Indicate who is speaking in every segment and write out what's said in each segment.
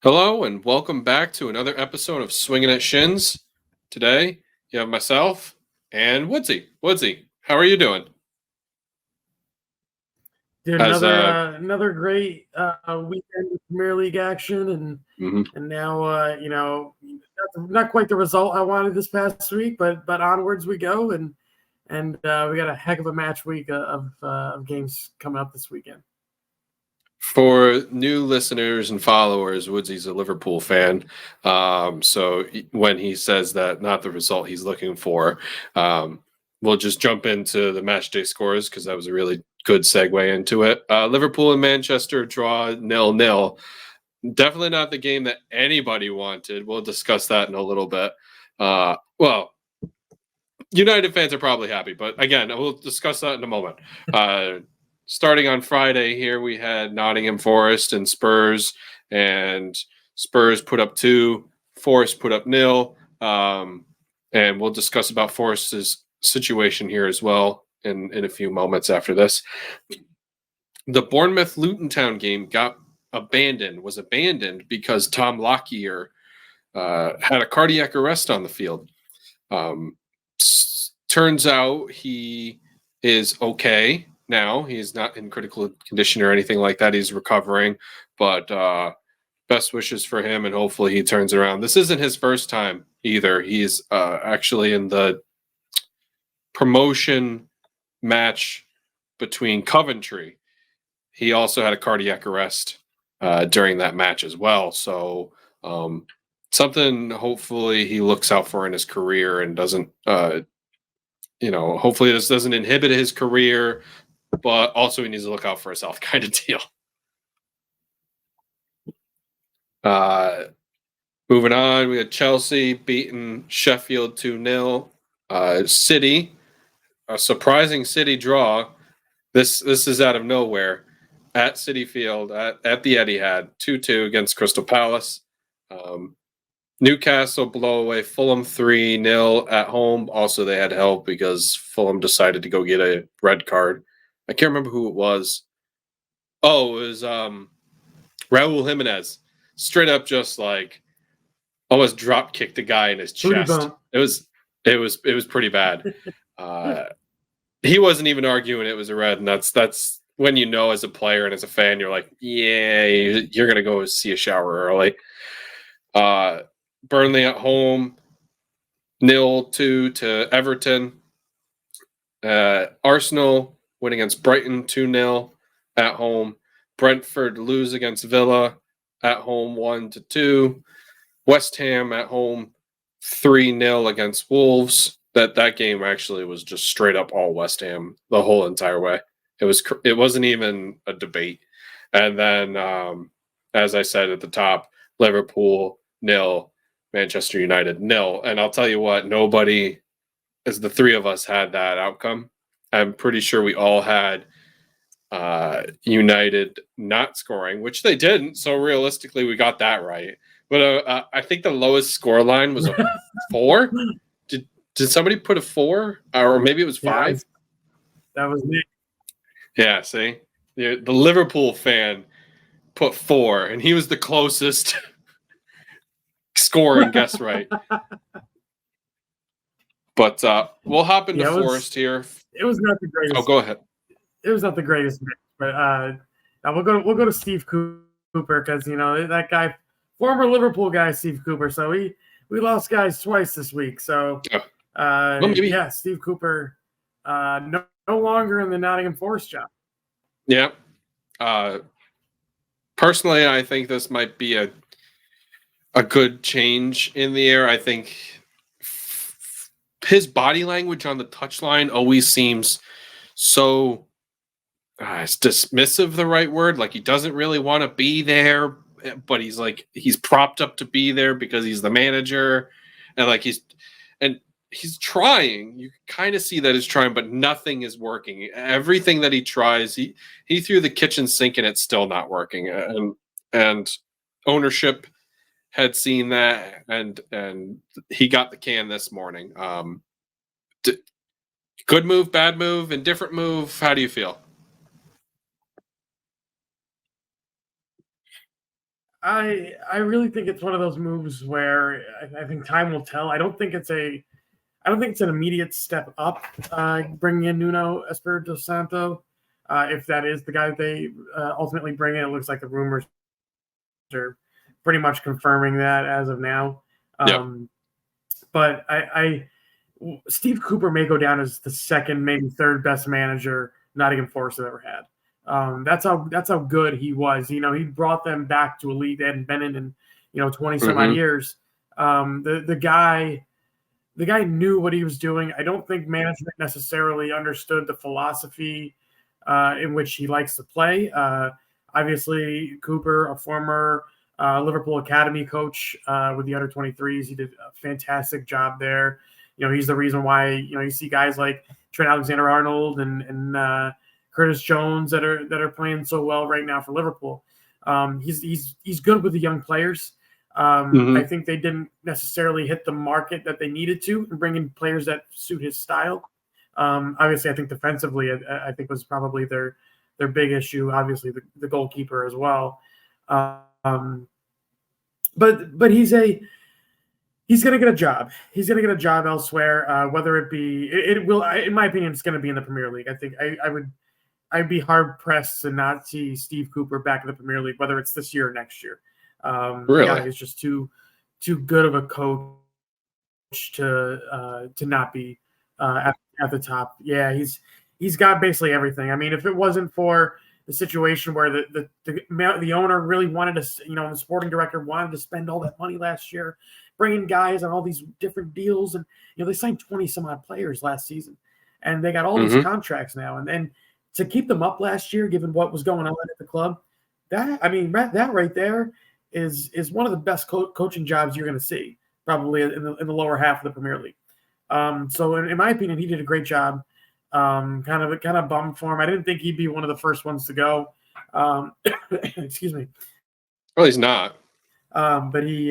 Speaker 1: Hello and welcome back to another episode of Swinging at Shins. Today, you have myself and Woodsy. Woodsy, how are you doing?
Speaker 2: Dude,
Speaker 1: As
Speaker 2: another great weekend of Premier League action, and now not quite the result I wanted this past week, but onwards we go, and we got a heck of a match week of games coming up this weekend.
Speaker 1: For new listeners and followers, Woodsy's a Liverpool fan. So when he says that not the result he's looking for, we'll just jump into the matchday scores because that was a really good segue into it. Liverpool and Manchester draw 0-0. Definitely not the game that anybody wanted. We'll discuss that in a little bit. Well, United fans are probably happy, but again, we'll discuss that in a moment. Starting on Friday here, we had Nottingham Forest and Spurs put up 2, Forest put up 0. And we'll discuss about Forest's situation here as well in a few moments after this. The Bournemouth-Luton Town game was abandoned because Tom Lockyer had a cardiac arrest on the field. Turns out he is okay now. He's not in critical condition or anything like that. He's recovering, but best wishes for him, and hopefully he turns around. This isn't his first time either. He's actually in the promotion match between Coventry. He also had a cardiac arrest during that match as well. So something hopefully he looks out for in his career and doesn't, hopefully this doesn't inhibit his career, but also he needs to look out for himself kind of deal. Moving on, we had Chelsea beating Sheffield 2-0. City, a surprising City draw. This is out of nowhere. At City Field, at the Etihad, 2-2 against Crystal Palace. Newcastle blow away Fulham 3-0 at home. Also, they had help because Fulham decided to go get a red card. I can't remember who it was. Oh, it was Raul Jimenez. Straight up just like almost drop kicked the guy in his chest. It was pretry bad. He wasn't even arguing it was a red, and that's when you know as a player and as a fan, you're like, yeah, you're going to go see a shower early. Burnley at home, 0-2 to Everton. Arsenal win against Brighton 2-0 at home. Brentford lose against Villa at home 1-2. West Ham at home 3-0 against Wolves. That game actually was just straight up all West Ham the whole entire way. It wasn't even a debate. And then, as I said at the top, Liverpool 0, Manchester United 0. And I'll tell you what, nobody, as the three of us, had that outcome. I'm pretty sure we all had United not scoring, which they didn't. So realistically, we got that right. But I think the lowest score line was a 4. Did somebody put a 4? Or maybe it was 5?
Speaker 2: That was me.
Speaker 1: Yeah, see? The Liverpool fan put 4, and he was the closest scoring guess right. But we'll hop into Forest here.
Speaker 2: It was not the greatest.
Speaker 1: Oh, go ahead.
Speaker 2: It was not the greatest match, but we'll go to Steve Cooper because that guy, former Liverpool guy, Steve Cooper. So we lost guys twice this week. So Steve Cooper no longer in the Nottingham Forest job.
Speaker 1: Yeah. Personally, I think this might be a good change in the air. I think his body language on the touchline always seems so is dismissive the right word? Like he doesn't really want to be there, but he's propped up to be there because he's the manager, and he's trying. You kind of see that he's trying, but nothing is working. Everything that he tries, he threw the kitchen sink and it's still not working. And ownership had seen that, and he got the can this morning. Good move, bad move, indifferent move. How do you feel?
Speaker 2: I really think it's one of those moves where I think time will tell. I don't think it's an immediate step up, bringing in Nuno Espirito Santo. If that is the guy they ultimately bring in, it looks like the rumors are pretty much confirming that as of now.
Speaker 1: Yep.
Speaker 2: But Steve Cooper may go down as the second, maybe third best manager Nottingham Forest have ever had. That's how good he was. You know, he brought them back to a league they hadn't been in 20 some odd years. The guy knew what he was doing. I don't think management necessarily understood the philosophy in which he likes to play. Obviously, Cooper, a former Liverpool academy coach with the under 23s, he did a fantastic job there. You know, he's the reason why you see guys like Trent Alexander-Arnold and Curtis Jones that are playing so well right now for Liverpool. He's good with the young players. I think they didn't necessarily hit the market that they needed to and bring in players that suit his style. Obviously, I think defensively, I think was probably their big issue. Obviously, the goalkeeper as well. But he's going to get a job. He's going to get a job elsewhere. Whether it will, in my opinion, it's going to be in the Premier League. I think I'd be hard pressed to not see Steve Cooper back in the Premier League, whether it's this year or next year.
Speaker 1: Really?
Speaker 2: Yeah, he's just too good of a coach to not be at the top. Yeah, he's got basically everything. I mean, if it wasn't for the situation where the owner really wanted to, the sporting director wanted to spend all that money last year, bringing guys on all these different deals, and they signed 20 some odd players last season, and they got all these contracts now, and then to keep them up last year, given what was going on at the club, that right there is one of the best coaching jobs you're going to see, probably in the lower half of the Premier League. So in my opinion, he did a great job. Kind of bummed for him. I didn't think he'd be one of the first ones to go. Excuse me.
Speaker 1: Well, he's not.
Speaker 2: But he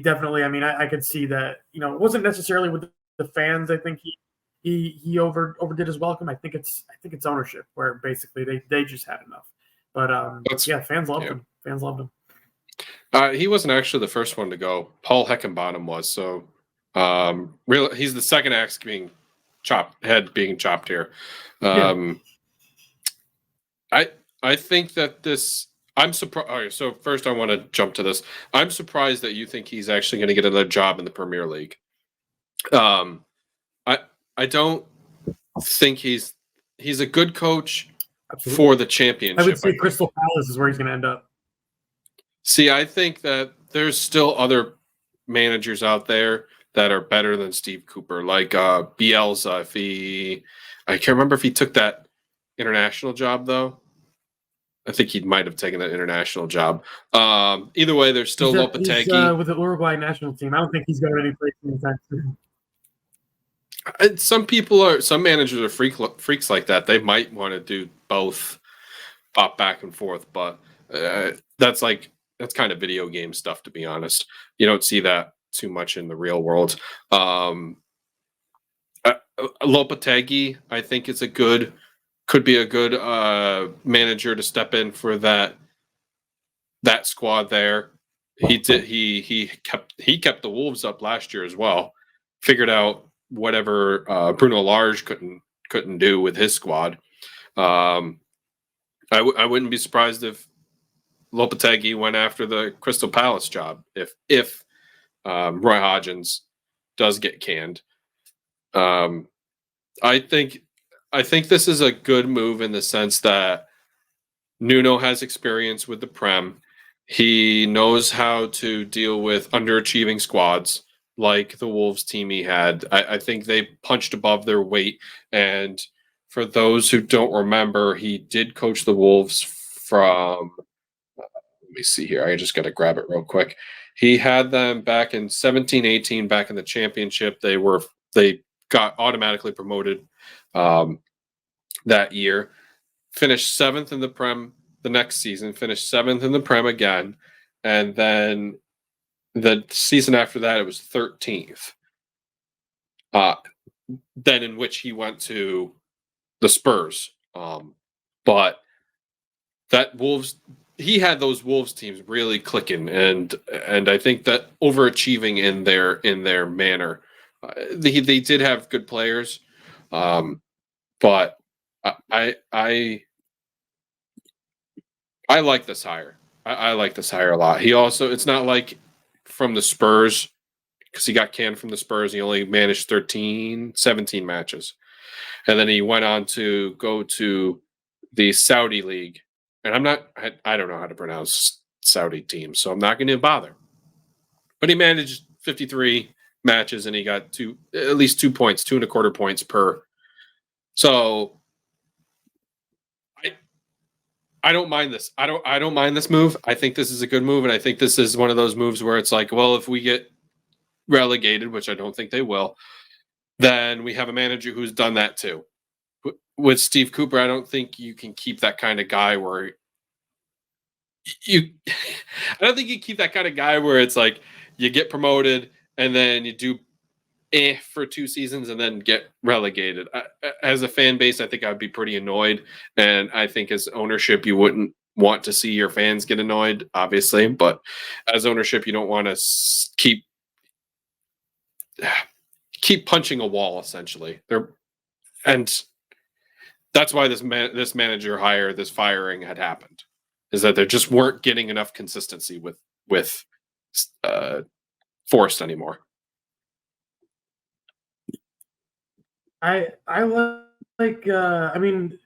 Speaker 2: definitely. I mean, I could see that. It wasn't necessarily with the fans. I think he overdid his welcome. I think it's ownership where basically they just had enough. But fans loved him. Fans loved him.
Speaker 1: He wasn't actually the first one to go. Paul Heckenbottom was. So, really, he's the second axe being chopped here. I think that this. I'm surprised. All right, so first, I want to jump to this. I'm surprised that you think he's actually going to get another job in the Premier League. I don't think he's a good coach. Absolutely. For the championship.
Speaker 2: I would say Crystal Palace is where he's going to end up.
Speaker 1: See, I think that there's still other managers out there that are better than Steve Cooper, like Bielsa. I can't remember if he took that international job, though. I think he might have taken that international job. Either way, there's still Lopetegui.
Speaker 2: He's with the Uruguay national team. I don't think he's going any place anytime soon.
Speaker 1: Some managers are freaks like that. They might want to do both, pop back and forth, but that's kind of video game stuff, to be honest. You don't see that too much in the real world. Lopetegui, I think, could be a good manager to step in for that squad there. He kept the Wolves up last year as well. Figured out whatever Bruno Lage couldn't do with his squad. I wouldn't be surprised if Lopetegui went after the Crystal Palace job if Roy Hodgins does get canned. I think this is a good move in the sense that Nuno has experience with the Prem. He knows how to deal with underachieving squads like the Wolves team he had. I think they punched above their weight. And for those who don't remember, he did coach the Wolves from, let me see here. I just got to grab it real quick. He had them back in 17-18, back in the championship. They got automatically promoted that year. Finished 7th in the Prem the next season. Finished 7th in the Prem again. And then the season after that, it was 13th. Then in which he went to the Spurs. But that Wolves he had those Wolves teams really clicking, and I think that overachieving in their manner. They did have good players, but I like this hire. I like this hire a lot. He also, it's not like from the Spurs, because he got canned from the Spurs. He only managed 17 matches. And then he went on to go to the Saudi League. And I don't know how to pronounce Saudi teams, so I'm not going to bother. But he managed 53 matches and he got at least 2 points, 2.25 points per. So I don't mind this. I don't mind this move. I think this is a good move, and I think this is one of those moves where it's like, well, if we get relegated, which I don't think they will, then we have a manager who's done that too. With Steve Cooper, I don't think you can keep that kind of guy where you I don't think you keep that kind of guy where it's like you get promoted and then you do for 2 seasons and then get relegated. As a fan base, I think I'd be pretty annoyed, and I think as ownership, you wouldn't want to see your fans get annoyed, obviously. But as ownership, you don't want to keep punching a wall, essentially. And that's why this manager hire, this firing had happened, is that there just weren't getting enough consistency with Forrest anymore.
Speaker 2: I like. I mean,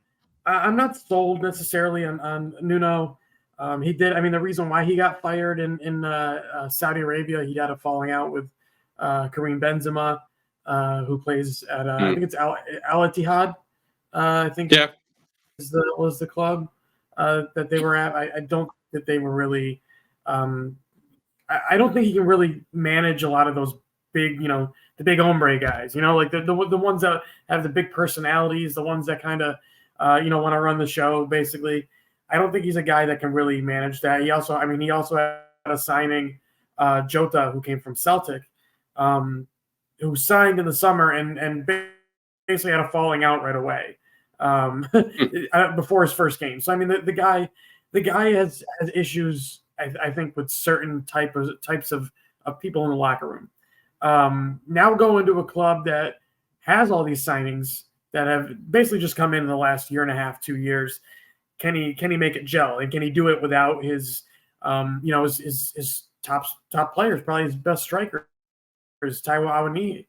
Speaker 2: I'm not sold necessarily on Nuno. He did. I mean, the reason why he got fired in Saudi Arabia, he had a falling out with Karim Benzema, who plays at I think it's Al Ittihad. I think was the club that they were at. I don't think that they were really. I don't think he can really manage a lot of those big, the big hombre guys, like the ones that have the big personalities, the ones that kind of, want to run the show, basically. I don't think he's a guy that can really manage that. He also had a signing, Jota, who came from Celtic, who signed in the summer and basically had a falling out right away before his first game. So, I mean, the guy has issues, I think, with certain types of people in the locker room. Now going to a club that has all these signings that have basically just come in the last year and a half, 2 years. Can he make it gel, and can he do it without his top players? Probably his best striker is Taiwo Awoniyi.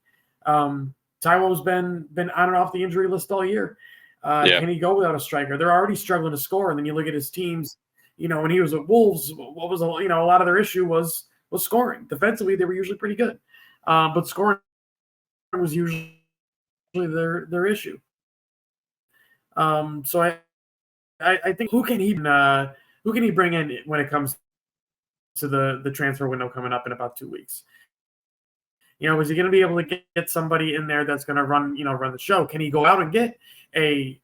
Speaker 2: Taiwo's been on and off the injury list all year. Can he go without a striker? They're already struggling to score, and then you look at his teams. When he was at Wolves, what was a lot of their issue was scoring. Defensively, they were usually pretty good, but scoring was usually their issue. So I think who can he bring in when it comes to the transfer window coming up in about 2 weeks? Is he going to be able to get somebody in there that's going to run the show? Can he go out and get a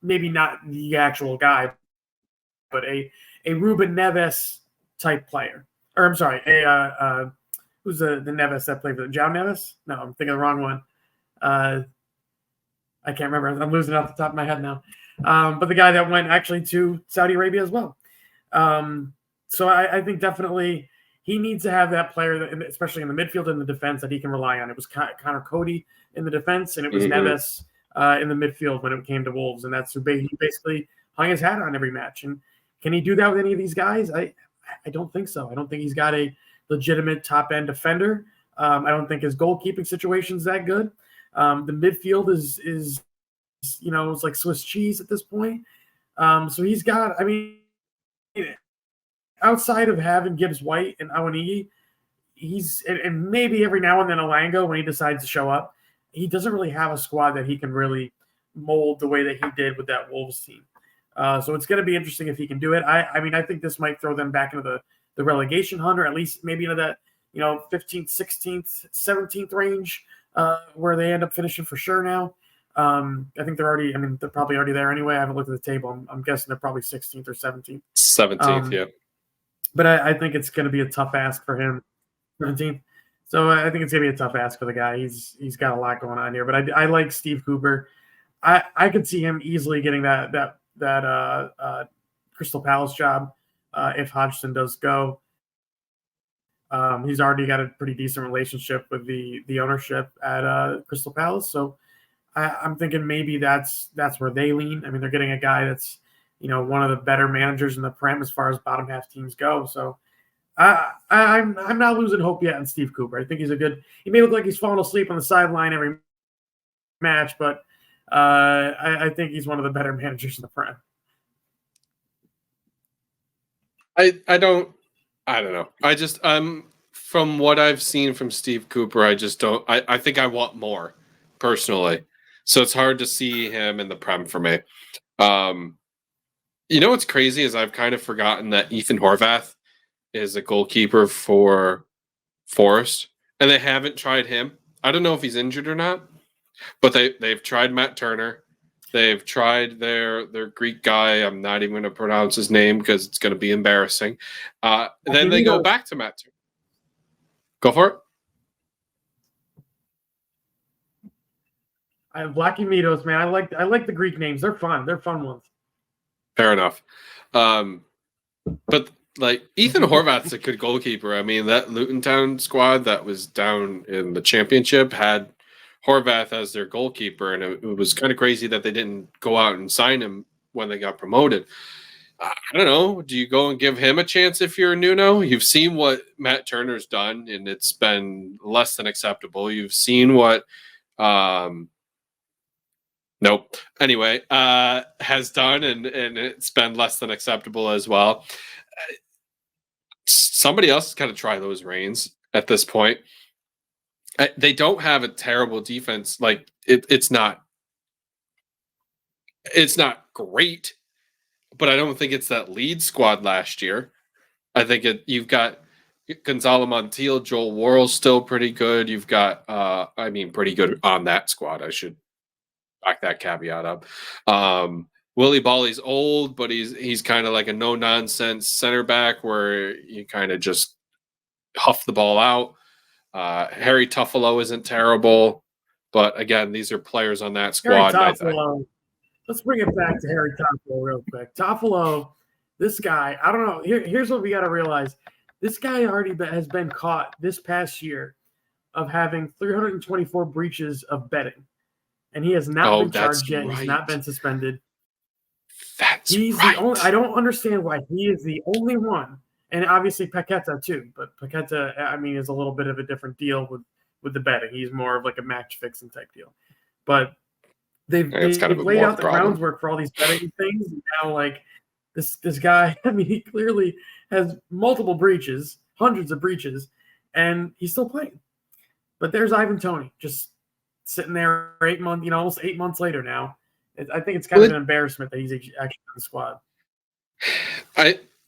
Speaker 2: maybe not the actual guy, but a Ruben Neves type player? Or I'm sorry, who's the Neves that played for João Neves? No, I'm thinking of the wrong one. I can't remember. I'm losing it off the top of my head now. But the guy that went actually to Saudi Arabia as well. So I think definitely he needs to have that player, especially in the midfield and the defense, that he can rely on. It was Connor Cody in the defense, and it was Neves in the midfield when it came to Wolves, and that's who he basically hung his hat on every match. And can he do that with any of these guys? I don't think so. I don't think he's got a legitimate top-end defender. I don't think his goalkeeping situation is that good. The midfield is it's like Swiss cheese at this point. So he's got, outside of having Gibbs White and Awoniyi, and maybe every now and then Alango when he decides to show up, he doesn't really have a squad that he can really mold the way that he did with that Wolves team. So it's going to be interesting if he can do it. I think this might throw them back into the relegation hunt, or at least maybe into that 15th, 16th, 17th range where they end up finishing for sure now. I think they're probably already there anyway. I haven't looked at the table. I'm guessing they're probably 16th or 17th.
Speaker 1: 17th, yeah.
Speaker 2: But I think it's going to be a tough ask for him. 17th. So I think it's going to be a tough ask for the guy. He's got a lot going on here. But I like Steve Cooper. I could see him easily getting that Crystal Palace job. if Hodgson does go. He's already got a pretty decent relationship with the ownership at Crystal Palace, so I'm thinking maybe that's where they lean. I mean, they're getting a guy that's one of the better managers in the Prem as far as bottom half teams go. So I'm not losing hope yet on Steve Cooper. I think he's a good. He may look like he's falling asleep on the sideline every match, but I think he's one of the better managers in the Prem.
Speaker 1: I don't know. From what I've seen from Steve Cooper, I just don't. I think I want more personally, so it's hard to see him in the Prem for me. What's crazy is I've kind of forgotten that Ethan Horvath is a goalkeeper for Forest, and they haven't tried him. I don't know if he's injured or not, but they've tried Matt Turner. They've tried their Greek guy. I'm not even going to pronounce his name because it's going to be embarrassing. Then they go back to Matt Turner. Go for it.
Speaker 2: I have Blackie Mitos, man. I like the Greek names. They're fun. They're fun ones.
Speaker 1: Fair enough. But like Ethan Horvath's a good goalkeeper. I mean, that Luton Town squad that was down in the championship had Horvath as their goalkeeper, and it was kind of crazy that they didn't go out and sign him when they got promoted. I don't know. Do you go and give him a chance if you're a Nuno? You've seen what Matt Turner's done, and it's been less than acceptable. You've seen what nope. Anyway, has done, and it's been less than acceptable as well. Somebody else has got to try those reins at this point. They don't have a terrible defense. Like it's not great, but I don't think it's that lead squad last year. I think you've got Gonzalo Montiel, Joel Worrell's still pretty good. You've got pretty good on that squad. I should back that caveat up. Willie Bolly's old, but he's kind of like a no nonsense center back where you kind of just huff the ball out. Harry Tuffalo isn't terrible, but again, these are players on that squad.
Speaker 2: Let's bring it back to Harry Tuffalo real quick. Tuffalo, this guy, I don't know. Here's what we got to realize. This guy already has been caught this past year of having 324 breaches of betting. And he has not been charged yet. Right. He's not been suspended. He's right. The only. I don't understand why he is the only one. And obviously Paqueta too. But Paqueta, I mean, is a little bit of a different deal with the betting. He's more of like a match fixing type deal. But they've laid out the groundwork for all these betting things. And now, like this guy, I mean, he clearly has multiple breaches, hundreds of breaches, and he's still playing. But there's Ivan Toney just sitting there 8 months, almost 8 months later now. I think it's kind of an embarrassment that he's actually on the squad.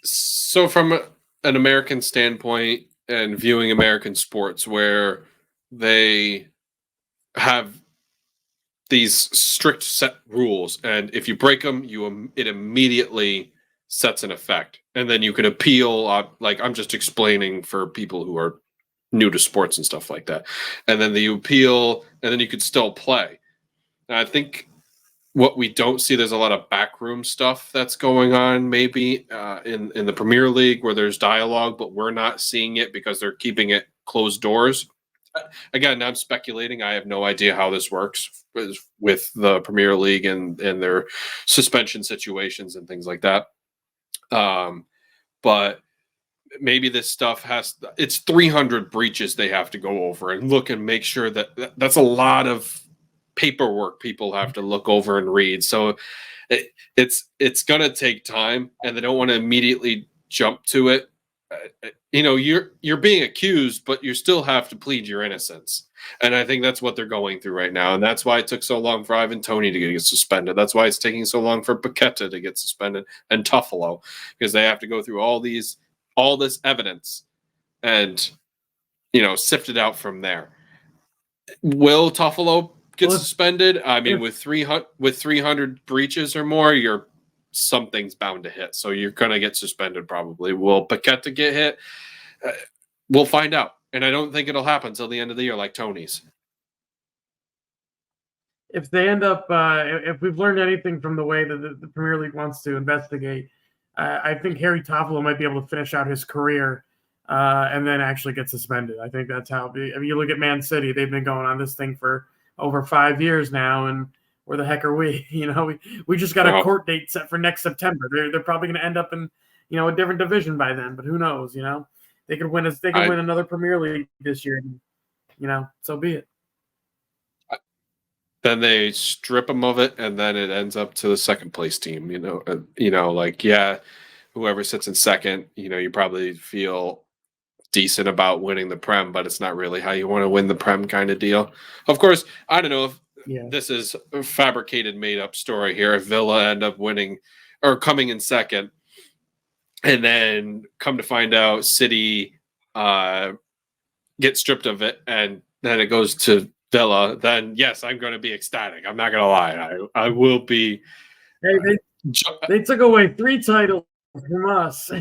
Speaker 1: So from an American standpoint and viewing American sports where they have these strict set rules, and if you break them, it immediately sets an effect, and then you can appeal. Like I'm just explaining for people who are new to sports and stuff like that, and then you appeal, and then you could still play. And I think what we don't see, there's a lot of backroom stuff that's going on maybe in the Premier League where there's dialogue, but we're not seeing it because they're keeping it closed doors. Again, I'm speculating. I have no idea how this works with the Premier League and their suspension situations and things like that. But maybe this stuff it's 300 breaches they have to go over and look and make sure that's a lot of paperwork people have to look over and read. So it's going to take time, and they don't want to immediately jump to it. You're being accused, but you still have to plead your innocence. And I think that's what they're going through right now. And that's why it took so long for Ivan Toney to get suspended. That's why it's taking so long for Paqueta to get suspended and Tuffalo, because they have to go through all this evidence and, sift it out from there. Will Tuffalo get suspended? I mean, with 300 breaches or more, something's bound to hit. So you're going to get suspended probably. Will Paqueta get hit? We'll find out. And I don't think it'll happen until the end of the year like Tony's.
Speaker 2: If they end up, if we've learned anything from the way that the Premier League wants to investigate I think Harry Toffolo might be able to finish out his career and then actually get suspended. I think that's how. I mean, you look at Man City; they've been going on this thing for over 5 years now, and where the heck are we? We just got a court date set for next September. They're probably going to end up in a different division by then, but who knows? They could win win another Premier League this year. So be it.
Speaker 1: Then they strip them of it, and then it ends up to the second place team. Whoever sits in second, you probably feel decent about winning the Prem, but it's not really how you want to win the Prem kind of deal. Of course, I don't know if this is a fabricated, made-up story here. If Villa end up winning or coming in second, and then come to find out City get stripped of it, and then it goes to Villa, then yes, I'm going to be ecstatic. I'm not going to lie. I will be.
Speaker 2: Hey, they took away 3 titles from us.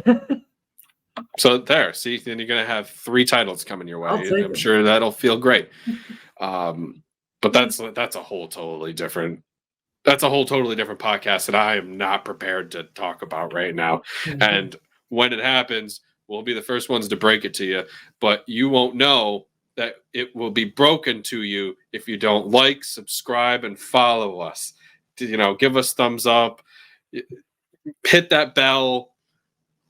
Speaker 1: So there, see, then you're going to have 3 titles coming your way. I'm sure that'll feel great. But that's a whole totally different. That's a whole totally different podcast that I am not prepared to talk about right now. Mm-hmm. And when it happens, we'll be the first ones to break it to you. But you won't know that it will be broken to you if you don't like, subscribe, and follow us. Give us thumbs up, hit that bell,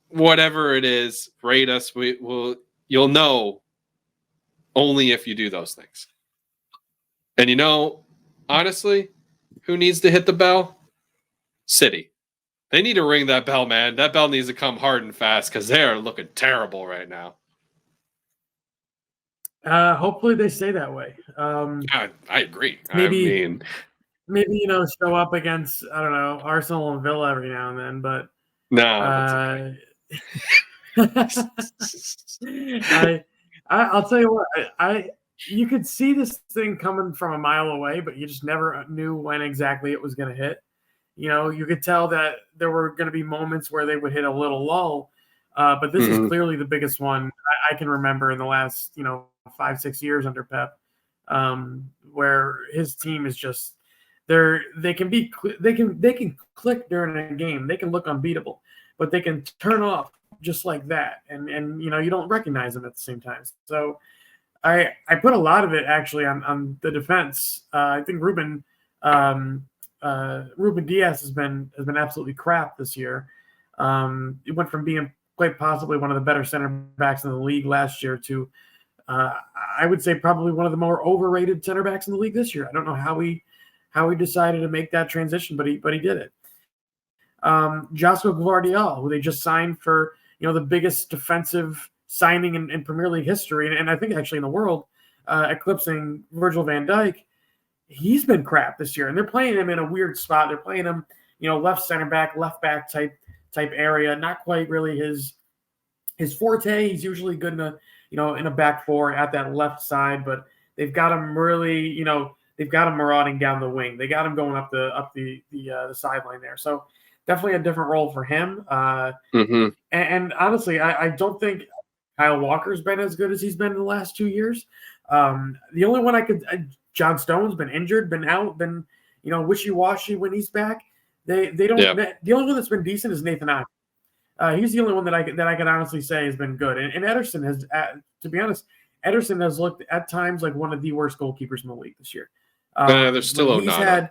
Speaker 1: whatever it is, rate us. You'll know only if you do those things. And honestly, who needs to hit the bell? City. They need to ring that bell, man. That bell needs to come hard and fast because they are looking terrible right now.
Speaker 2: Hopefully they stay that way.
Speaker 1: I agree.
Speaker 2: Maybe show up against Arsenal and Villa every now and then, but
Speaker 1: no.
Speaker 2: I'll tell you what. You could see this thing coming from a mile away, but you just never knew when exactly it was going to hit. You could tell that there were going to be moments where they would hit a little lull, but this is clearly the biggest one I can remember in the last 5-6 years under Pep, where his team is just they can click during a game, they can look unbeatable, but they can turn off just like that, and you don't recognize them at the same time. So I put a lot of it actually on the defense. I think Ruben Diaz has been absolutely crap this year. It went from being quite possibly one of the better center backs in the league last year to I would say probably one of the more overrated center backs in the league this year. I don't know how he decided to make that transition, but he did it. Josko Gvardiol, who they just signed for the biggest defensive signing in Premier League history, and I think actually in the world, eclipsing Virgil van Dijk. He's been crap this year, and they're playing him in a weird spot. They're playing him, left center back, left back type area. Not quite really his forte. He's usually good in a back four at that left side, but they've got him really, they've got him marauding down the wing. They got him going up the sideline there. So definitely a different role for him. And honestly, I don't think Kyle Walker's been as good as he's been in the last 2 years. The only one John Stone's been injured, been out, been wishy-washy when he's back. They don't. Yeah. The only one that's been decent is Nathan Ake. He's the only one that I can honestly say has been good. And Ederson has, to be honest, Ederson has looked at times like one of the worst goalkeepers in the league this year.
Speaker 1: There's still Onana.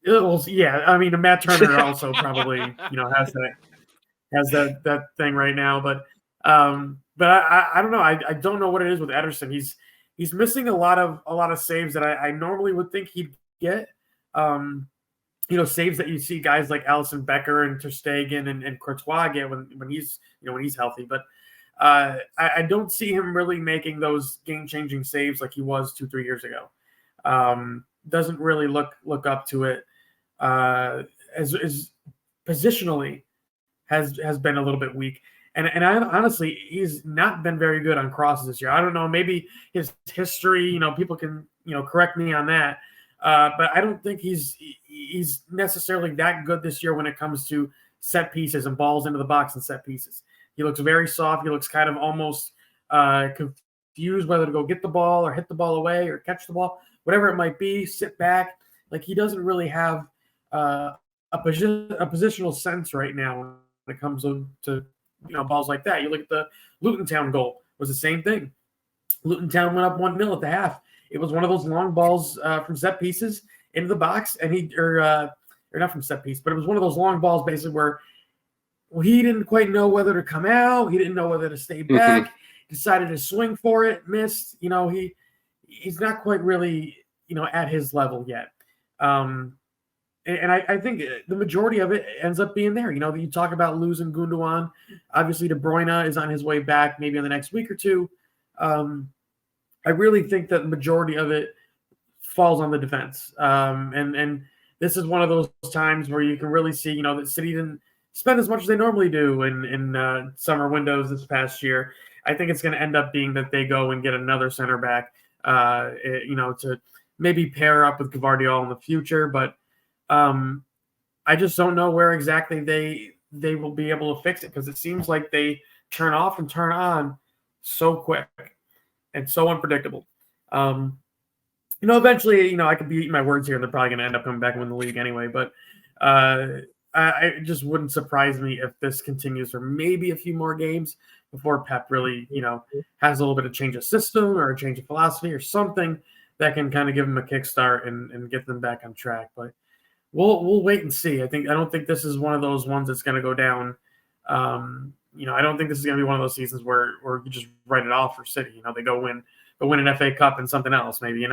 Speaker 2: I mean, Matt Turner also probably has that thing right now, but I don't know. I don't know what it is with Ederson. He's missing a lot of saves that I normally would think he'd get. Saves that you see guys like Alisson Becker and Ter Stegen and Courtois get when he's healthy. But I don't see him really making those game-changing saves like he was 2-3 years ago. Doesn't really look up to it. As positionally has been a little bit weak. And I honestly, he's not been very good on crosses this year. I don't know, maybe his history, people can, correct me on that. But I don't think he's necessarily that good this year when it comes to set pieces and balls into the box and set pieces. He looks very soft. He looks kind of almost confused whether to go get the ball or hit the ball away or catch the ball, whatever it might be, sit back. Like he doesn't really have a a positional sense right now when it comes to balls like that. You look at the Luton Town goal, it was the same thing. Luton Town went up 1-0 at the half. It was one of those long balls from set pieces into the box, and or not from set piece, but it was one of those long balls basically where he didn't quite know whether to come out, he didn't know whether to stay back, decided to swing for it, missed. He's not quite really at his level yet. And I think the majority of it ends up being there. You talk about losing Gundogan. Obviously, De Bruyne is on his way back, maybe in the next week or two. I really think that the majority of it falls on the defense. And this is one of those times where you can really see, that City didn't spend as much as they normally do in summer windows this past year. I think it's going to end up being that they go and get another center back, to maybe pair up with Gvardiol in the future. But I just don't know where exactly they will be able to fix it, because it seems like they turn off and turn on so quick and so unpredictable. Eventually, I could be eating my words here, and they're probably going to end up coming back and win the league anyway. But it just wouldn't surprise me if this continues for maybe a few more games before Pep really, has a little bit of change of system or a change of philosophy or something that can kind of give them a kickstart and get them back on track. But we'll wait and see. I don't think this is one of those ones that's going to go down. I don't think this is going to be one of those seasons where you just write it off for City. They go win an FA Cup and something else, maybe.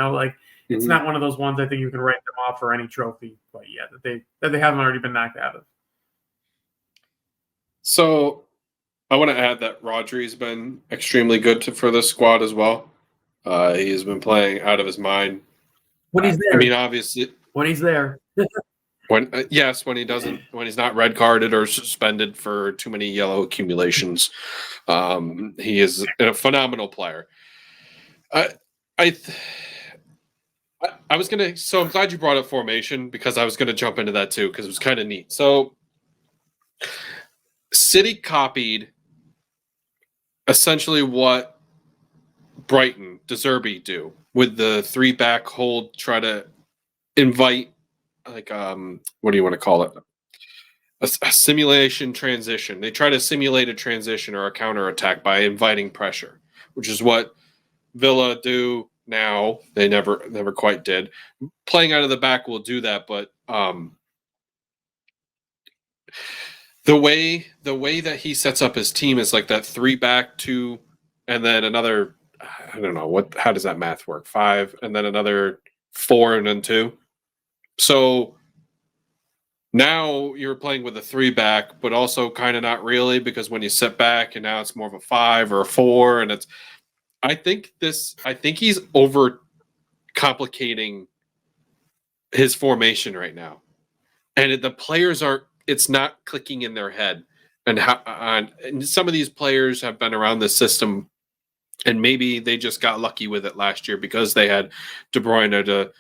Speaker 2: It's not one of those ones I think you can write them off for any trophy quite yet that they haven't already been knocked out of.
Speaker 1: So I want to add that Rodri's been extremely good for this squad as well. He has been playing out of his mind.
Speaker 2: When he's there.
Speaker 1: I mean, obviously.
Speaker 2: When he's there.
Speaker 1: When he's not red carded or suspended for too many yellow accumulations, he is a phenomenal player. So I'm glad you brought up formation, because I was gonna jump into that too, because it was kind of neat. So City copied essentially what Brighton, De Zerbi do with the 3-back hold, try to invite, what do you want to call it? A simulation transition. They try to simulate a transition or a counterattack by inviting pressure, which is what Villa do now. They never quite did. Playing out of the back will do that, but the way that he sets up his team is like that 3-back 2, and then another. I don't know how does that math work? 5, and then another 4, and then 2. So now you're playing with a 3-back, but also kind of not really, because when you sit back and now it's more of a 5 or a 4, and I think he's over complicating his formation right now, and the players it's not clicking in their head, and some of these players have been around this system, and maybe they just got lucky with it last year because they had De Bruyne to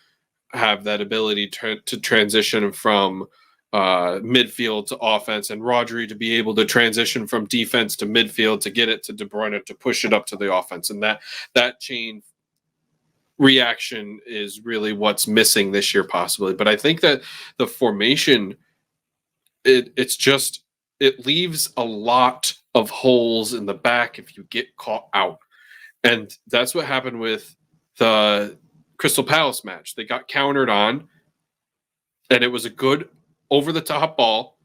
Speaker 1: have that ability to transition from midfield to offense, and Rodri to be able to transition from defense to midfield to get it to De Bruyne to push it up to the offense. And that chain reaction is really what's missing this year, possibly. But I think that the formation, it leaves a lot of holes in the back if you get caught out. And that's what happened with the Crystal Palace match. They got countered on, and it was a good over-the-top ball,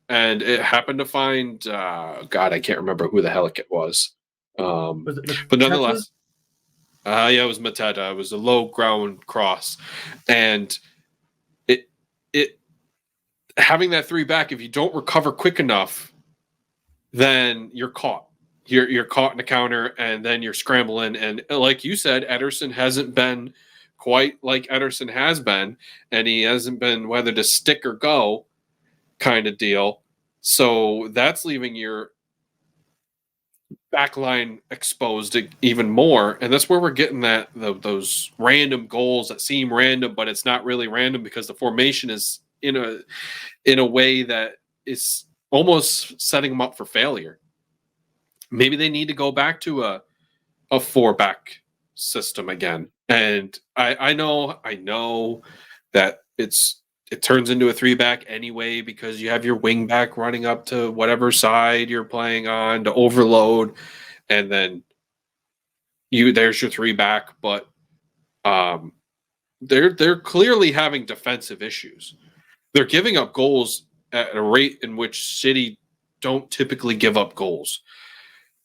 Speaker 1: and it happened to find I can't remember who the hell it was. But nonetheless, it was Mateta. It was a low ground cross, and it having that 3-back, if you don't recover quick enough, then you're caught. You're caught in a counter, and then you're scrambling. And like you said, Ederson hasn't been quite like Ederson has been, and he hasn't been whether to stick or go kind of deal. So that's leaving your back line exposed even more, and that's where we're getting those random goals that seem random, but it's not really random because the formation is in a way that is almost setting them up for failure. Maybe they need to go back to a 4-back system again. And I know that it's it turns into a 3-back anyway because you have your wing back running up to whatever side you're playing on to overload, and then there's your 3-back. But they're clearly having defensive issues. They're giving up goals at a rate in which City don't typically give up goals,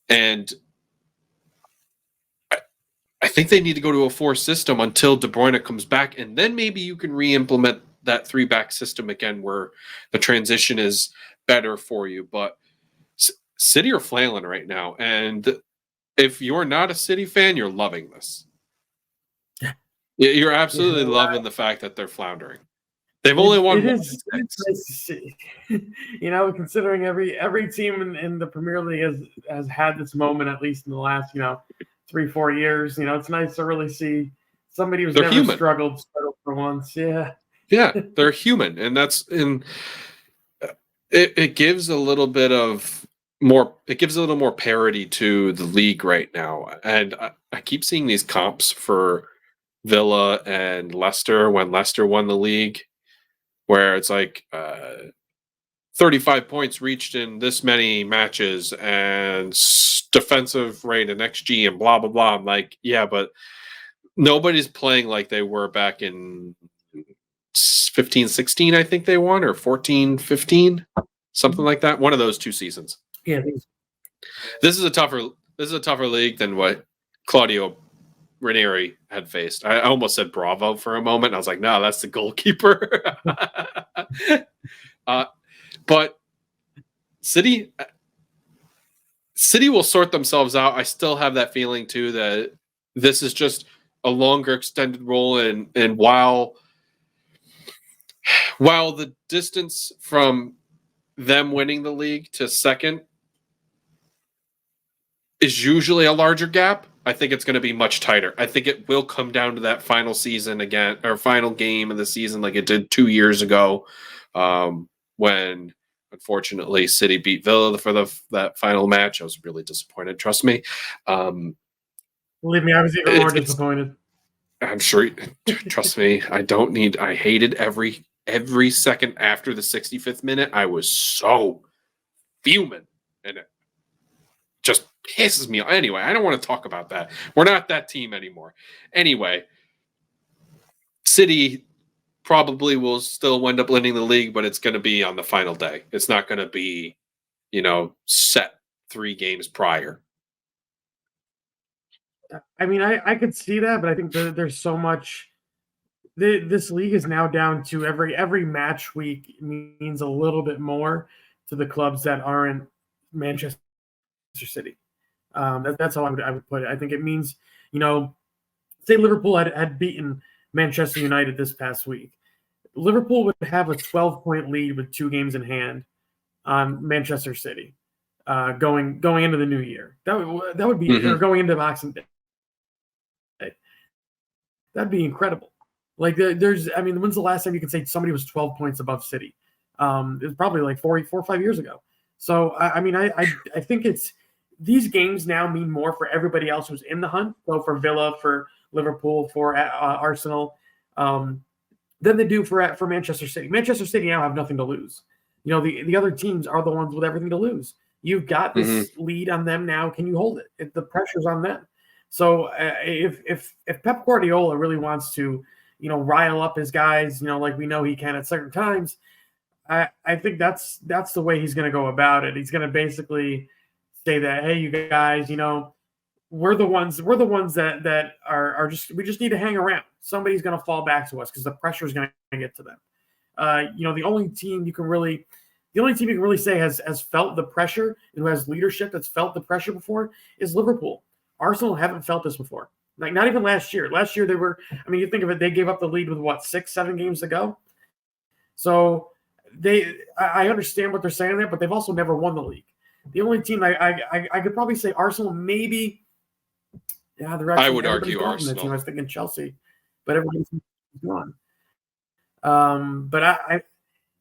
Speaker 1: and I think they need to go to a 4 system until De Bruyne comes back, and then maybe you can re-implement that 3-back system again where the transition is better for you. But City are flailing right now, and if you're not a City fan, you're loving this. You're absolutely loving the fact that they're floundering. They've only won one.
Speaker 2: It's nice to see. Considering every team in the Premier League has had this moment, at least in the last 3-4 years. It's nice to really see somebody who's never struggled for once. Yeah,
Speaker 1: they're human, and it gives a little bit of more. It gives a little more parity to the league right now, and I keep seeing these comps for Villa and Leicester when Leicester won the league, where it's like 35 points reached in this many matches and defensive rate and XG and blah, blah, blah. I'm like, yeah, but nobody's playing like they were back in 15-16, I think they won, or 14-15, something like that. One of those 2 seasons.
Speaker 2: Yeah.
Speaker 1: This is a tougher league than what Claudio Ranieri had faced. I almost said Bravo for a moment. I was like, no, that's the goalkeeper. But City will sort themselves out. I still have that feeling too that this is just a longer extended role, and while the distance from them winning the league to second is usually a larger gap, I think it's going to be much tighter. I think it will come down to that final season again, or final game of the season, like it did 2 years ago, when unfortunately City beat Villa for that final match. I was really disappointed. Trust me.
Speaker 2: Believe me, I was even more disappointed.
Speaker 1: I'm sure. Trust me. I hated every second after the 65th minute. I was so fuming, and it just pisses me off. Anyway, I don't want to talk about that. We're not that team anymore. Anyway, City probably will still end up winning the league, but it's going to be on the final day. It's not going to be, set 3 games prior.
Speaker 2: I mean, I could see that, but I think there's so much. This league is now down to every match week means a little bit more to the clubs that aren't Manchester City. That's how I would put it. I think it means, say Liverpool had beaten Manchester United this past week. Liverpool would have a 12-point lead with 2 games in hand on Manchester City going into the new year. That would be or going into Boxing Day. That'd be incredible. Like when's the last time you could say somebody was 12 points above City? It was probably like 4 or 5 years ago. So I think it's these games now mean more for everybody else who's in the hunt. So for Villa, for Liverpool, for Arsenal, than they do for Manchester City. Manchester City now have nothing to lose. The other teams are the ones with everything to lose. You've got this lead on them now. Can you hold it? The pressure's on them. So if Pep Guardiola really wants to, rile up his guys, like we know he can at certain times, I think that's the way he's going to go about it. He's going to basically say that, hey, you guys, we're the ones that are just, we just need to hang around. Somebody's going to fall back to us because the pressure is going to get to them. The only team you can really say has felt the pressure and who has leadership that's felt the pressure before is Liverpool. Arsenal haven't felt this before. Like not even last year. Last year they were, you think of it, they gave up the lead with 6-7 games to go. So I understand what they're saying there, but they've also never won the league. The only team I could probably say Arsenal, maybe. Yeah,
Speaker 1: I would argue Arsenal.
Speaker 2: Team. I was thinking Chelsea, but everybody's gone. But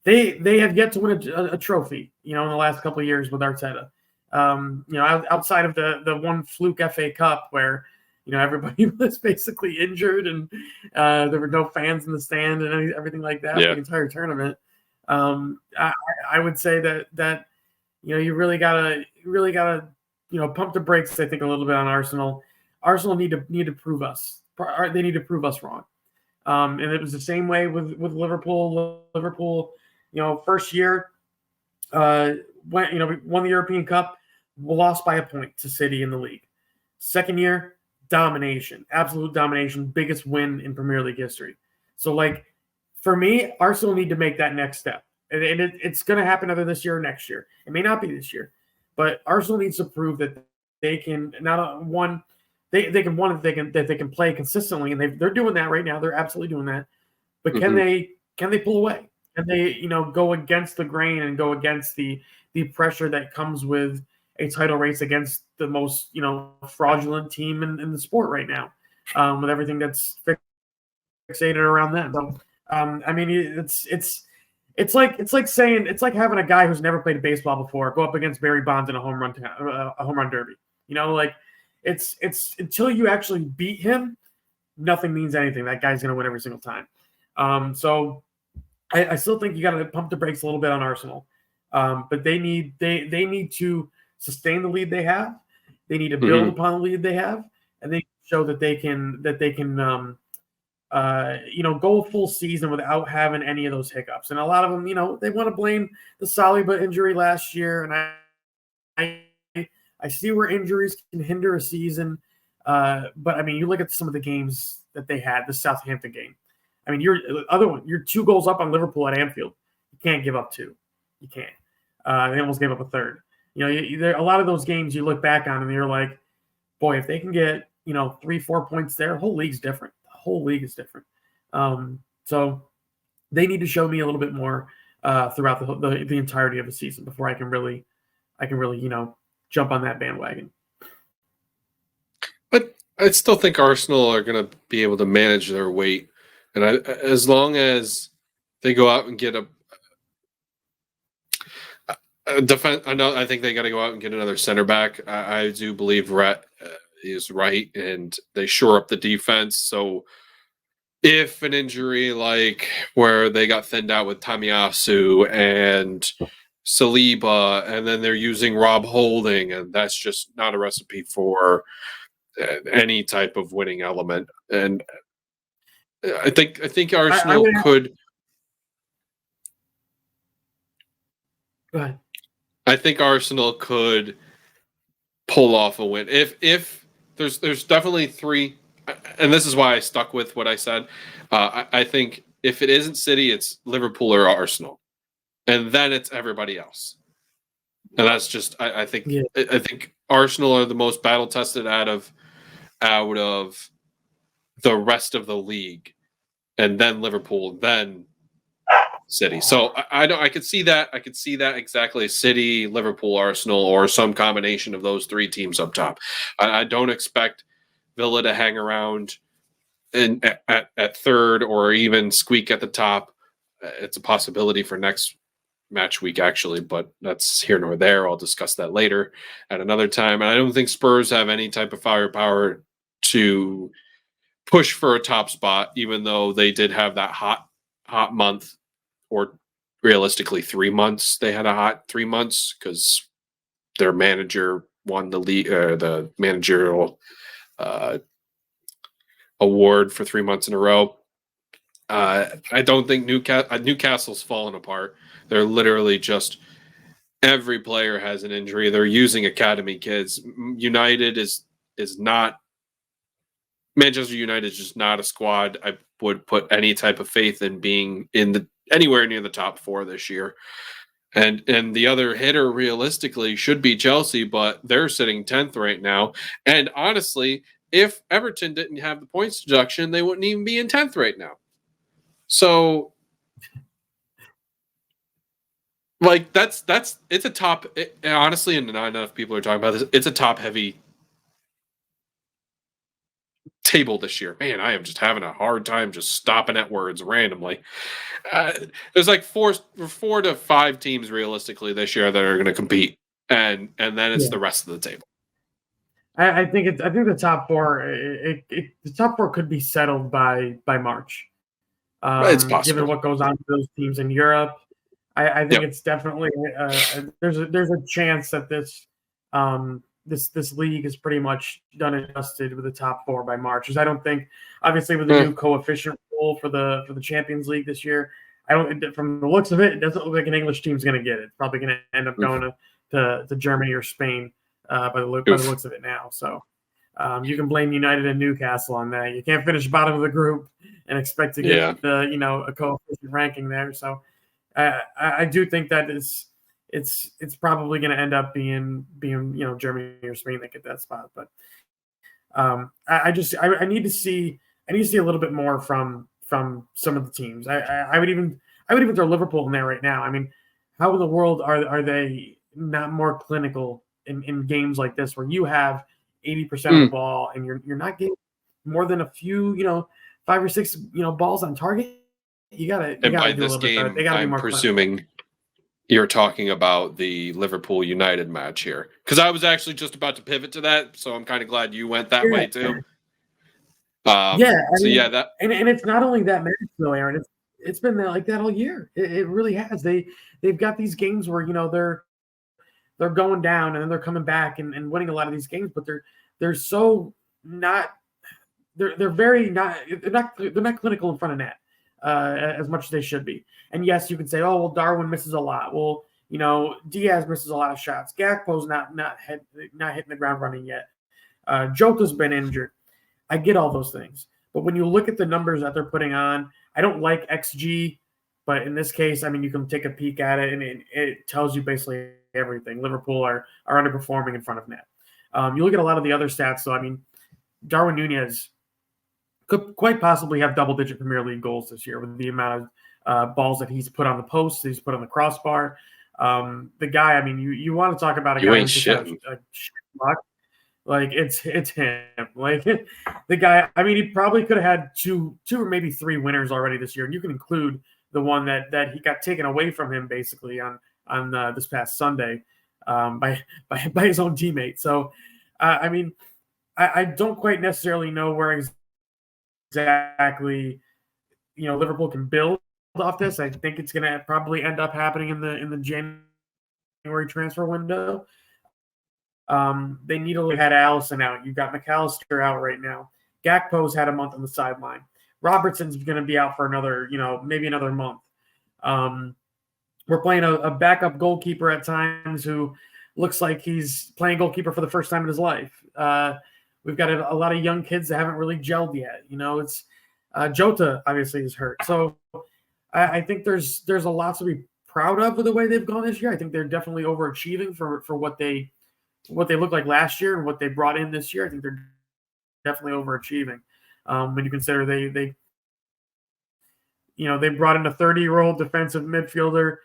Speaker 2: they have yet to win a trophy. In the last couple of years with Arteta. Outside of the one fluke FA Cup where everybody was basically injured, and there were no fans in the stand and everything like that for the entire tournament. I would say that you really gotta pump the brakes. I think a little bit on Arsenal. Arsenal need to prove us. They need to prove us wrong. And it was the same way with Liverpool. Liverpool, first year, we won the European Cup, lost by a point to City in the league. Second year, domination, absolute domination, biggest win in Premier League history. So, for me, Arsenal need to make that next step, and it's going to happen either this year or next year. It may not be this year, but Arsenal needs to prove that they can they can play consistently, and they're doing that right now. They're absolutely doing that. But can they pull away? Can they go against the grain and go against the pressure that comes with a title race against the most fraudulent team in the sport right now, with everything that's fixated around them. So, I mean, it's like having a guy who's never played baseball before go up against Barry Bonds in a home run derby. It's until you actually beat him, nothing means anything. That guy's going to win every single time. So I still think you got to pump the brakes a little bit on Arsenal. But they need to sustain the lead they have. They need to build upon the lead they have, and they show that they can go a full season without having any of those hiccups. And a lot of them, they want to blame the Saliba injury last year, and I see where injuries can hinder a season. But I mean, you look at some of the games that they had, the Southampton game. I mean, you're 2 goals up on Liverpool at Anfield. You can't give up 2. You can't. They almost gave up a third. A lot of those games you look back on and you're like, boy, if they can get 3-4 points there, the whole league's different. The whole league is different. So they need to show me a little bit more throughout the entirety of the season before I can really jump on that bandwagon.
Speaker 1: But I still think Arsenal are going to be able to manage their weight, and as long as they go out and get a defense, I think they got to go out and get another center back. I do believe Rhett is right, and they shore up the defense. So if an injury like where they got thinned out with Tomiyasu and Saliba, and then they're using Rob Holding, and that's just not a recipe for any type of winning element. And I think Arsenal could.
Speaker 2: Go ahead.
Speaker 1: I think Arsenal could pull off a win if there's definitely 3, and this is why I stuck with what I said. I think if it isn't City, it's Liverpool or Arsenal, and then it's everybody else. And that's just I think Arsenal are the most battle tested out of the rest of the league, and then Liverpool, then City. So I could see that. I could see that exactly. City, Liverpool, Arsenal, or some combination of those 3 teams up top. I don't expect Villa to hang around at third or even squeak at the top. It's a possibility for next match week, actually, but that's here nor there. I'll discuss that later at another time. And I don't think Spurs have any type of firepower to push for a top spot, even though they did have that hot month, or realistically 3 months. They had a hot 3 months because their manager won the league, the managerial award for 3 months in a row. I don't think Newcastle's fallen apart. They're literally just every player has an injury. They're using academy kids. United is not. Manchester United is just not a squad I would put any type of faith in being anywhere near the top 4 this year. And the other hitter realistically should be Chelsea, but they're sitting 10th right now. And honestly, if Everton didn't have the points deduction, they wouldn't even be in 10th right now. So it's a top, honestly, and not enough people are talking about this. It's a top heavy table this year. Man, I am just having a hard time just stopping at words randomly. There's like 4 to 5 teams realistically this year that are going to compete, and then it's the rest of the table.
Speaker 2: I think the top four the top four could be settled by March.
Speaker 1: It's
Speaker 2: Given
Speaker 1: possible.
Speaker 2: what goes on with those teams in Europe, I think
Speaker 1: Yep.
Speaker 2: it's definitely there's a chance that this league is pretty much done and dusted with the top four by March. Because I don't think, obviously, with the new coefficient rule for the Champions League this year, I don't. From the looks of it, it doesn't look like an English team's going to get it. It's probably going to end up going to Germany or Spain by the looks of it now. So you can blame United and Newcastle on that. You can't finish bottom of the group and expect to get a coefficient ranking there. So I do think that it's probably going to end up being Germany or Spain that get that spot. But I need to see a little bit more from some of the teams. I would even throw Liverpool in there right now. I mean, how in the world are they not more clinical in games like this where you have 80% of the ball and you're not getting more than a few 5 or 6 balls on target? You gotta do a little bit better. They gotta be more
Speaker 1: presuming you're talking about the Liverpool United match here, because I was actually just about to pivot to that, so I'm kind of glad you went that way too.
Speaker 2: And it's not only that match though, Aaron. It's been like that all year. It really has. They've got these games where they're going down and then they're coming back and winning a lot of these games, but they're so not. They're not clinical in front of net as much as they should be. And yes, you could say, oh well, Darwin misses a lot. Well, Diaz misses a lot of shots. Gakpo's not hitting the ground running yet. Jota's been injured. I get all those things, but when you look at the numbers that they're putting on, I don't like XG, but in this case, I mean, you can take a peek at it and it tells you basically everything. Liverpool are underperforming in front of net. You look at a lot of the other stats, so I mean, Darwin Nunez could quite possibly have double-digit Premier League goals this year with the amount of balls that he's put on the post, that he's put on the crossbar. The guy, I mean, you want to talk about a guy who's just a shit luck. Like it's him. Like the guy, I mean, he probably could have had two or maybe 3 winners already this year, and you can include the one that he got taken away from him basically on this past Sunday by his own teammate. So, I mean, I don't quite necessarily know where exactly Liverpool can build off this. I think it's going to probably end up happening in the January transfer window. They need to had Allison out. You've got McAllister out right now. Gakpo's had a month on the sideline. Robertson's going to be out for another, maybe another month. We're playing a backup goalkeeper at times who looks like he's playing goalkeeper for the first time in his life. We've got a lot of young kids that haven't really gelled yet. It's Jota obviously is hurt. So I think there's a lot to be proud of with the way they've gone this year. I think they're definitely overachieving for what they looked like last year and what they brought in this year. I think they're definitely overachieving when you consider they brought in a 30-year-old defensive midfielder,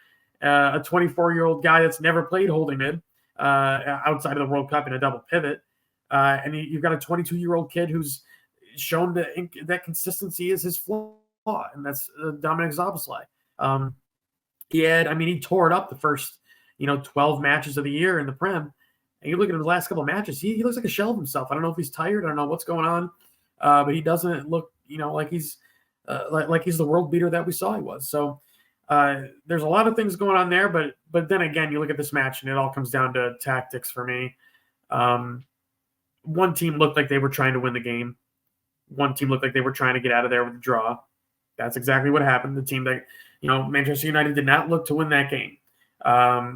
Speaker 2: a 24-year-old guy that's never played holding mid outside of the World Cup in a double pivot. And you've got a 22-year-old kid who's shown that consistency is his flaw, and that's Dominic Szoboszlai. He tore it up the first 12 matches of the year in the Prem. And you look at his last couple of matches, he looks like a shell of himself. I don't know if he's tired. I don't know what's going on, but he doesn't look like he's like he's the world beater that we saw he was. So there's a lot of things going on there, but then again, you look at this match and it all comes down to tactics for me. One team looked like they were trying to win the game. One team looked like they were trying to get out of there with a draw. That's exactly what happened. The team that, Manchester United did not look to win that game.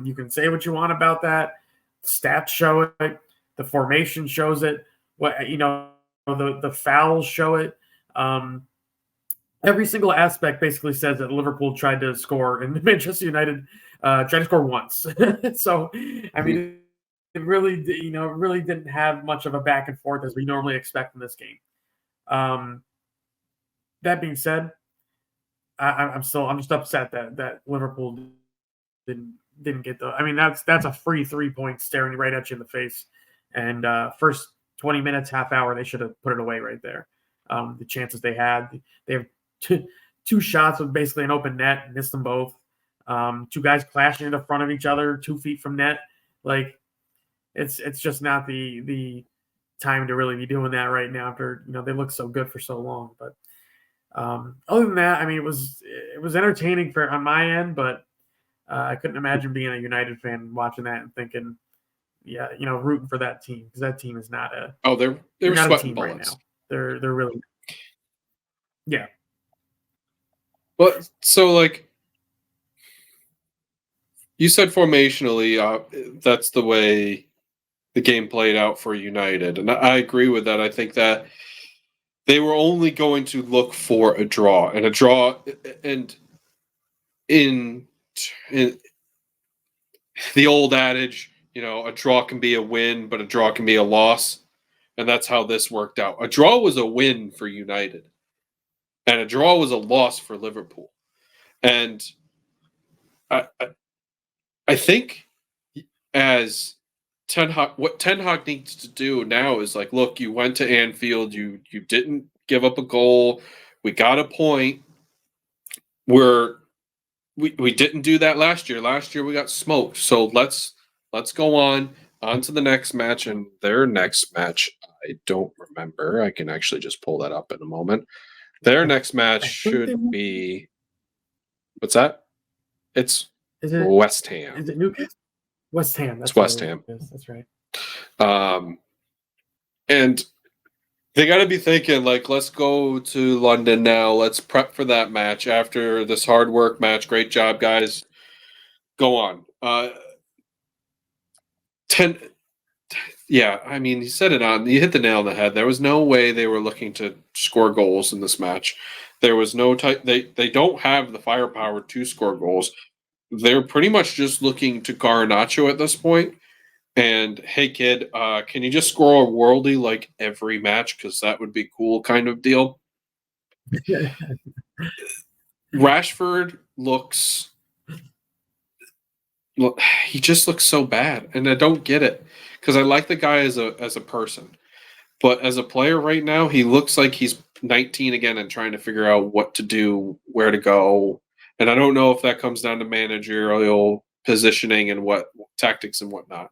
Speaker 2: You can say what you want about that. Stats show it. The formation shows it. The fouls show it. Every single aspect basically says that Liverpool tried to score and Manchester United tried to score once. So, I mean, it really didn't have much of a back and forth as we normally expect in this game. That being said, I'm just upset that Liverpool didn't get the. I mean, that's a free 3 points staring right at you in the face. And first 20 minutes, half hour, they should have put it away right there. The chances they have two shots with basically an open net, missed them both. 2 guys clashing in the front of each other, 2 feet from net. Like it's just not the time to really be doing that right now after they look so good for so long. But other than that, I mean, it was entertaining on my end, but I couldn't imagine being a United fan watching that and thinking, yeah, rooting for that team, because that team is not
Speaker 1: they're
Speaker 2: not a
Speaker 1: sweating
Speaker 2: team right
Speaker 1: bullets
Speaker 2: now. They're really, yeah.
Speaker 1: But so, like you said, formationally, that's the way the game played out for United, and I agree with that. I think that they were only going to look for a draw, and in the old adage, a draw can be a win, but a draw can be a loss, and that's how this worked out. A draw was a win for United, and a draw was a loss for Liverpool, and I think as what Ten Hag needs to do now is like, look, you went to Anfield, you didn't give up a goal, we got a point. We didn't do that last year. Last year we got smoked. So let's go on to the next match, and their next match I don't remember. I can actually just pull that up in a moment. Their next match should be what's that? It's West Ham.
Speaker 2: Is it Newcastle? West Ham.
Speaker 1: It's West Ham.
Speaker 2: That's right.
Speaker 1: And they got to be thinking, like, let's go to London now. Let's prep for that match after this hard work match. Great job, guys. Go on. Yeah, I mean, you hit the nail on the head. There was no way they were looking to score goals in this match. There was no they don't have the firepower to score goals. They're pretty much just looking to Garnacho at this point. And hey, kid, can you just score a worldie like every match? Because that would be cool, kind of deal. Rashford he just looks so bad, and I don't get it, because I like the guy as a person, but as a player right now, he looks like he's 19 again and trying to figure out what to do, where to go, and I don't know if that comes down to managerial positioning and what tactics and whatnot,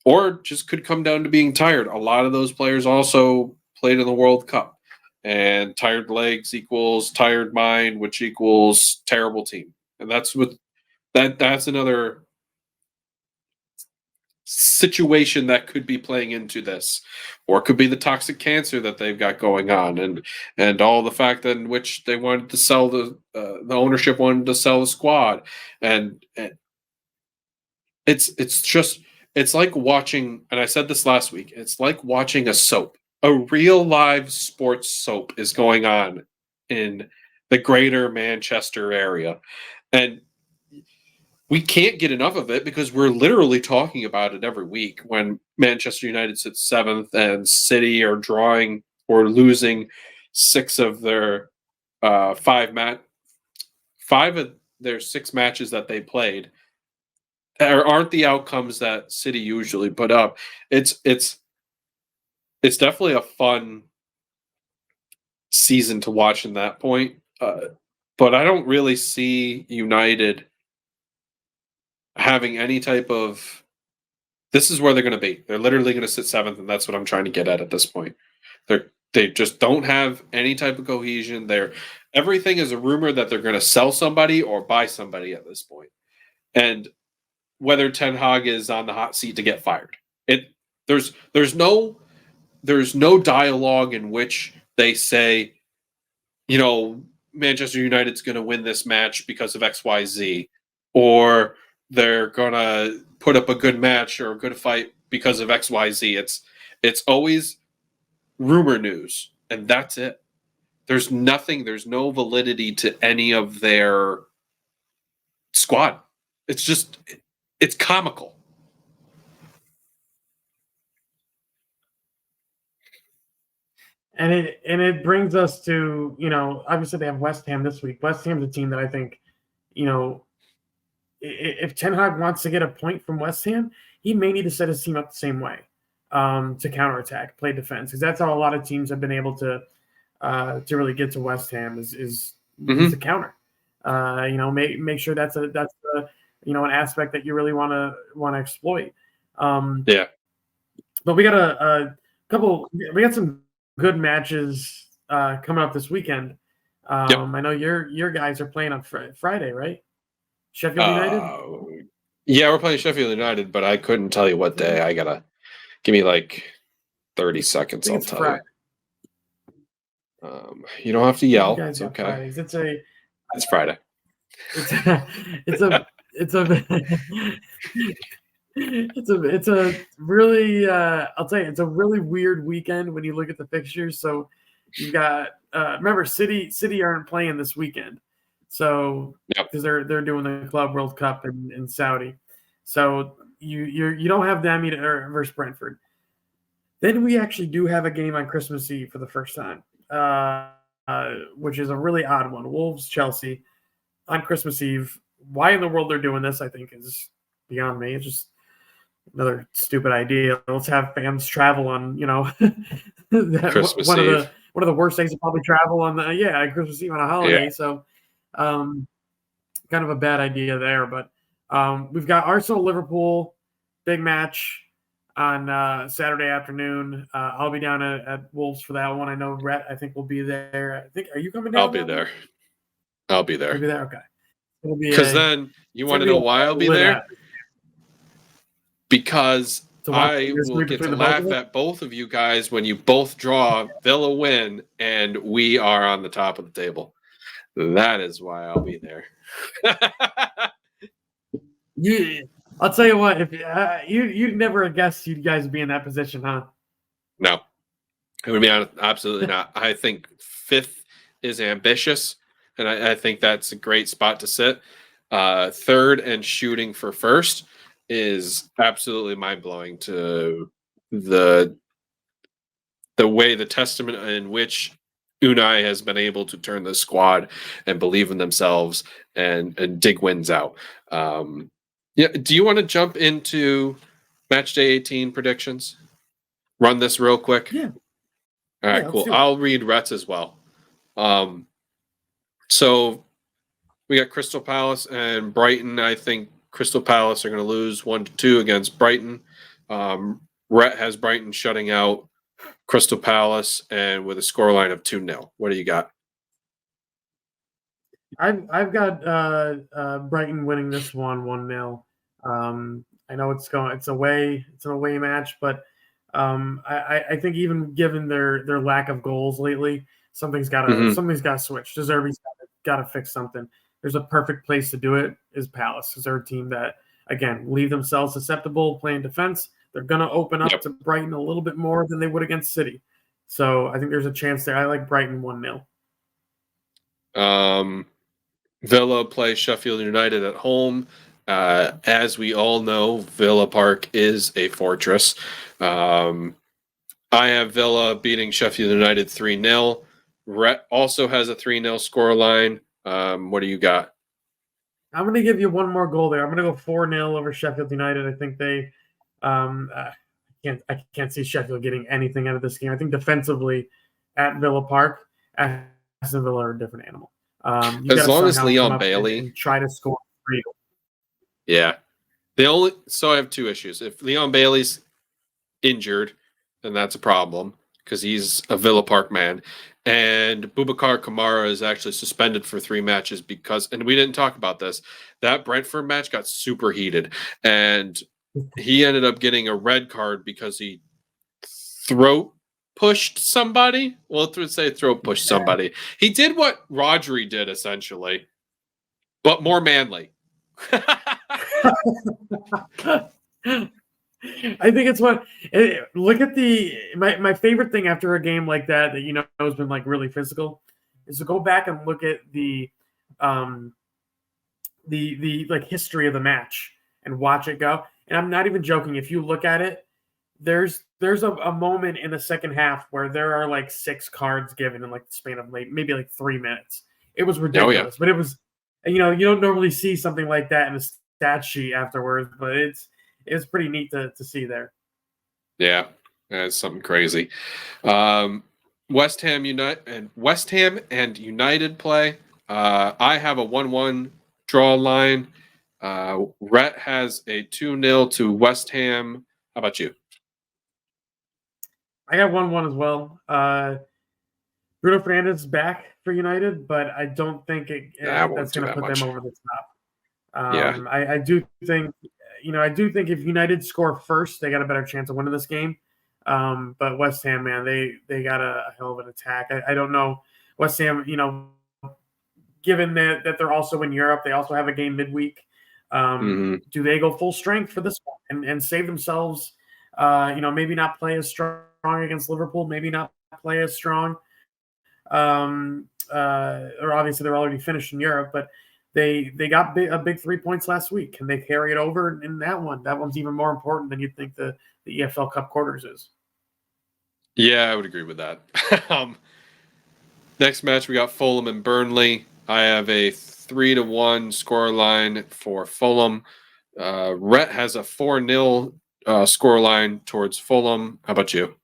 Speaker 1: or just could come down to being tired. A lot of those players also played in the World Cup, and tired legs equals tired mind, which equals terrible team, and that's another situation that could be playing into this, or it could be the toxic cancer that they've got going on, and all the fact that in which they wanted to sell the ownership wanted to sell the squad, and it's like watching, and I said this last week, it's like watching a soap. A real live sports soap is going on in the greater Manchester area, and we can't get enough of it because we're literally talking about it every week when Manchester United sits 7th and City are drawing or losing 6 of their 5 of their 6 matches that they played aren't the outcomes that City usually put up. It's definitely a fun season to watch in that point, but I don't really see United having any type of, this is where they're going to be. They're literally going to sit 7th, and that's what I'm trying to get at this point. They just don't have any type of cohesion. Everything is a rumor that they're going to sell somebody or buy somebody at this point. And whether Ten Hag is on the hot seat to get fired, there's no dialogue in which they say, Manchester United's going to win this match because of XYZ, or they're gonna put up a good match or a good fight because of XYZ. It's always rumor news, and that's it. There's no validity to any of their squad. It's comical.
Speaker 2: And it brings us to, obviously they have West Ham this week. West Ham's a team that I think, if Ten Hag wants to get a point from West Ham, he may need to set his team up the same way, to counterattack, play defense, because that's how a lot of teams have been able to really get to West Ham is the counter. Make sure that's an aspect that you really want to exploit.
Speaker 1: Yeah.
Speaker 2: But we got We got some good matches coming up this weekend.
Speaker 1: Yep.
Speaker 2: I know your guys are playing on Friday, right? Sheffield United.
Speaker 1: Uh, yeah, we're playing Sheffield United, but I couldn't tell you what day. I gotta give me like 30
Speaker 2: I
Speaker 1: seconds.
Speaker 2: think
Speaker 1: I'll
Speaker 2: it's
Speaker 1: tell you.
Speaker 2: Friday.
Speaker 1: You don't have to
Speaker 2: You
Speaker 1: yell.
Speaker 2: guys
Speaker 1: It's
Speaker 2: got
Speaker 1: okay.
Speaker 2: Fridays.
Speaker 1: It's Friday.
Speaker 2: It's a, it's a, it's a, it's a really, I'll tell you, it's a really weird weekend when you look at the fixtures. So you've got, remember, City aren't playing this weekend, so
Speaker 1: Yep.
Speaker 2: because they're doing the Club World Cup in Saudi, so you don't have them either versus Brentford. Then we actually do have a game on Christmas Eve for the first time, which is a really odd one. Wolves Chelsea on Christmas Eve. Why in the world they're doing this, I think, is beyond me. It's just another stupid idea. Let's have fans travel on,
Speaker 1: Christmas
Speaker 2: one of
Speaker 1: Eve.
Speaker 2: the worst days to probably travel on Christmas Eve on a
Speaker 1: Yeah.
Speaker 2: holiday. So, kind of a bad idea there. But we've got Arsenal Liverpool big match on Saturday afternoon. I'll be down at Wolves for that one. I know Rhett, I think, will be there. I think, are you coming
Speaker 1: I'll
Speaker 2: down?
Speaker 1: be there. I'll be there.
Speaker 2: You'll be there. Okay. It'll be
Speaker 1: Because then you want to know why I'll be there? Because I will get to laugh at both of you guys when you both draw Villa win and we are on the top of the table. That is why I'll be there.
Speaker 2: I'll tell you what. If you'd never have guessed you guys would be in that position, huh?
Speaker 1: No, it would be absolutely not. I think fifth is ambitious, and I think that's a great spot to sit. Third and shooting for first is absolutely mind blowing to the way the testament in which Unai has been able to turn the squad and believe in themselves and dig wins out. Yeah, do you want to jump into Matchday 18 predictions? Run this real quick.
Speaker 2: Yeah.
Speaker 1: All right, cool. I'll read Rhett's as well. So we got Crystal Palace and Brighton. I think Crystal Palace are going to lose 1-2 against Brighton. Rhett has Brighton shutting out Crystal Palace and with a scoreline of 2-0. What do you got?
Speaker 2: I've got Brighton winning this one 1-0. I know it's an away match, but I think even given their lack of goals lately, something's got to switch. Deserby's got to fix something. There's a perfect place to do it is Palace, because they're a team that again leave themselves susceptible playing defense. They're gonna open up to Brighton a little bit more than they would against City. So I think there's a chance there. I like Brighton 1-0.
Speaker 1: Villa plays Sheffield United at home. As we all know, Villa Park is a fortress. I have Villa beating Sheffield United 3-0. Rhett also has a 3-0 scoreline. What do you got?
Speaker 2: I'm going to give you one more goal there. I'm going to go 4-0 over Sheffield United. I think they I can't see Sheffield getting anything out of this game. I think defensively at Villa Park, Aston Villa are a different animal.
Speaker 1: As long as Leon Bailey
Speaker 2: and try to score 3.
Speaker 1: Yeah. So I have two issues. If Leon Bailey's injured, then that's a problem because he's a Villa Park man. And Boubacar Kamara is actually suspended for 3 matches because, and we didn't talk about this, that Brentford match got super heated. And he ended up getting a red card because he throat pushed somebody. Well, let's say throat pushed somebody. He did what Rodri did essentially, but more manly.
Speaker 2: I think it's look at my favorite thing after a game like that has been like really physical is to go back and look at the like history of the match and watch it go. And I'm not even joking. If you look at it, there's a moment in the second half where there are like 6 cards given in like the span of maybe like 3 minutes. It was ridiculous, but it was, you don't normally see something like that in a stat sheet afterwards, but it's pretty neat to see there.
Speaker 1: Yeah, that's something crazy. West Ham and United play. I have a 1-1 draw line. Rhett has a 2-0 to West Ham. How about you?
Speaker 2: I got 1-1 as well. Bruno Fernandes is back for United, but I don't think
Speaker 1: That won't
Speaker 2: that's
Speaker 1: do
Speaker 2: going to
Speaker 1: that
Speaker 2: put them
Speaker 1: much.
Speaker 2: over the top.
Speaker 1: Yeah.
Speaker 2: I do think, I do think if United score first, they got a better chance of winning this game. But West Ham, man, they got a hell of an attack. I don't know West Ham, given that they're also in Europe, they also have a game midweek.
Speaker 1: Hmm.
Speaker 2: Do they go full strength for this one and save themselves? Maybe not play as strong against Liverpool, maybe not play as strong. Or obviously they're already finished in Europe, but they got a big 3 points last week. Can they carry it over in that one? That one's even more important than you'd think the EFL Cup quarters is.
Speaker 1: Yeah, I would agree with that. um, Next match, we got Fulham and Burnley. I have a 3-1 score line for Fulham. Rhett has a 4-0 score line towards Fulham. How about you?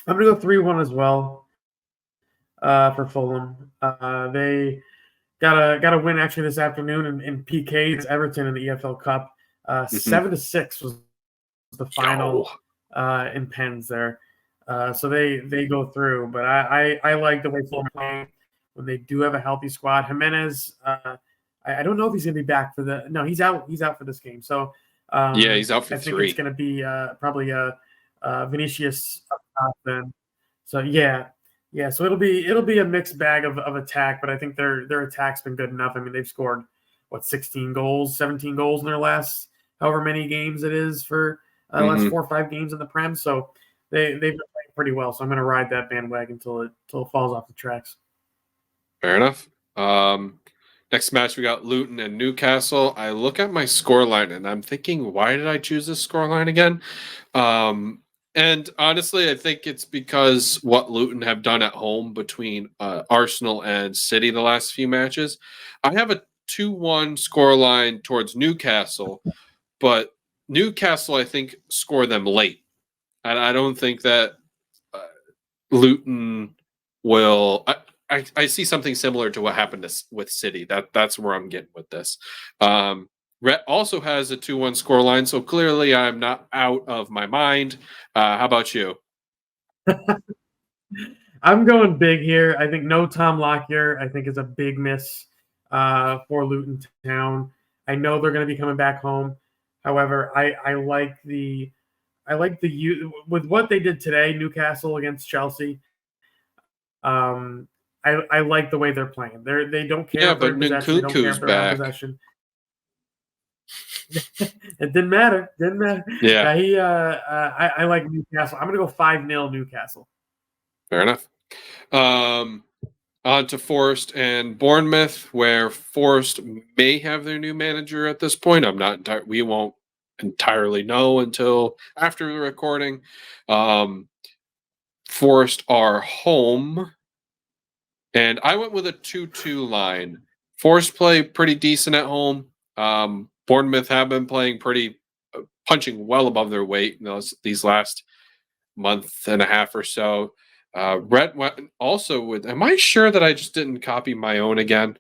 Speaker 2: I'm gonna go 3-1 as well for Fulham. They got a win actually this afternoon in PK's Everton in the EFL Cup.
Speaker 1: Hmm.
Speaker 2: 7-6 was the
Speaker 1: Yo.
Speaker 2: final in pens there. So they go through, but I like the way Fulham are playing when they do have a healthy squad. Jimenez, I don't know if he's going to be back for the. No, he's out. He's out for this game. So
Speaker 1: Yeah, he's out for
Speaker 2: I think it's
Speaker 1: 3.
Speaker 2: going to be probably Vinicius up top then. So yeah. So it'll be a mixed bag of attack, but I think their attack's been good enough. I mean, they've scored 16 goals, 17 goals in their last however many games it is for last
Speaker 1: Hmm.
Speaker 2: 4 or 5 games in the Prem. So they've been playing pretty well. So I'm going to ride that bandwagon until it falls off the tracks.
Speaker 1: Fair enough. Next match, we got Luton and Newcastle. I look at my score line and I'm thinking, why did I choose this score line again? Um, and honestly, I think it's because what Luton have done at home between Arsenal and City the last few matches. I have a 2-1 score line towards Newcastle, but Newcastle, I think, score them late. And I don't think that uh, Luton will. I see something similar to what happened with City. That's where I'm getting with this. Rhett also has a 2-1 score line, so clearly I'm not out of my mind. How about you?
Speaker 2: I'm going big here. I think no Tom Lockyer, I think, is a big miss for Luton Town. I know they're going to be coming back home. However, I like with what they did today, Newcastle against Chelsea. Um, I like the way they're playing. They don't care
Speaker 1: Yeah,
Speaker 2: if they're
Speaker 1: but
Speaker 2: in possession. They don't care
Speaker 1: Nkunku's
Speaker 2: if they're out of
Speaker 1: back.
Speaker 2: possession. It didn't matter. Didn't matter.
Speaker 1: Yeah,
Speaker 2: Yeah, I like Newcastle. I'm gonna go 5-0 Newcastle.
Speaker 1: fair enough. Um, On to Forest and Bournemouth, where Forest may have their new manager at this point. We won't entirely know until after the recording. Um, Forest are home, and I went with a 2-2 line. Forest play pretty decent at home. Bournemouth have been playing pretty, punching well above their weight in these last month and a half or so. Rhett went also with. Am I sure that I just didn't copy my own again?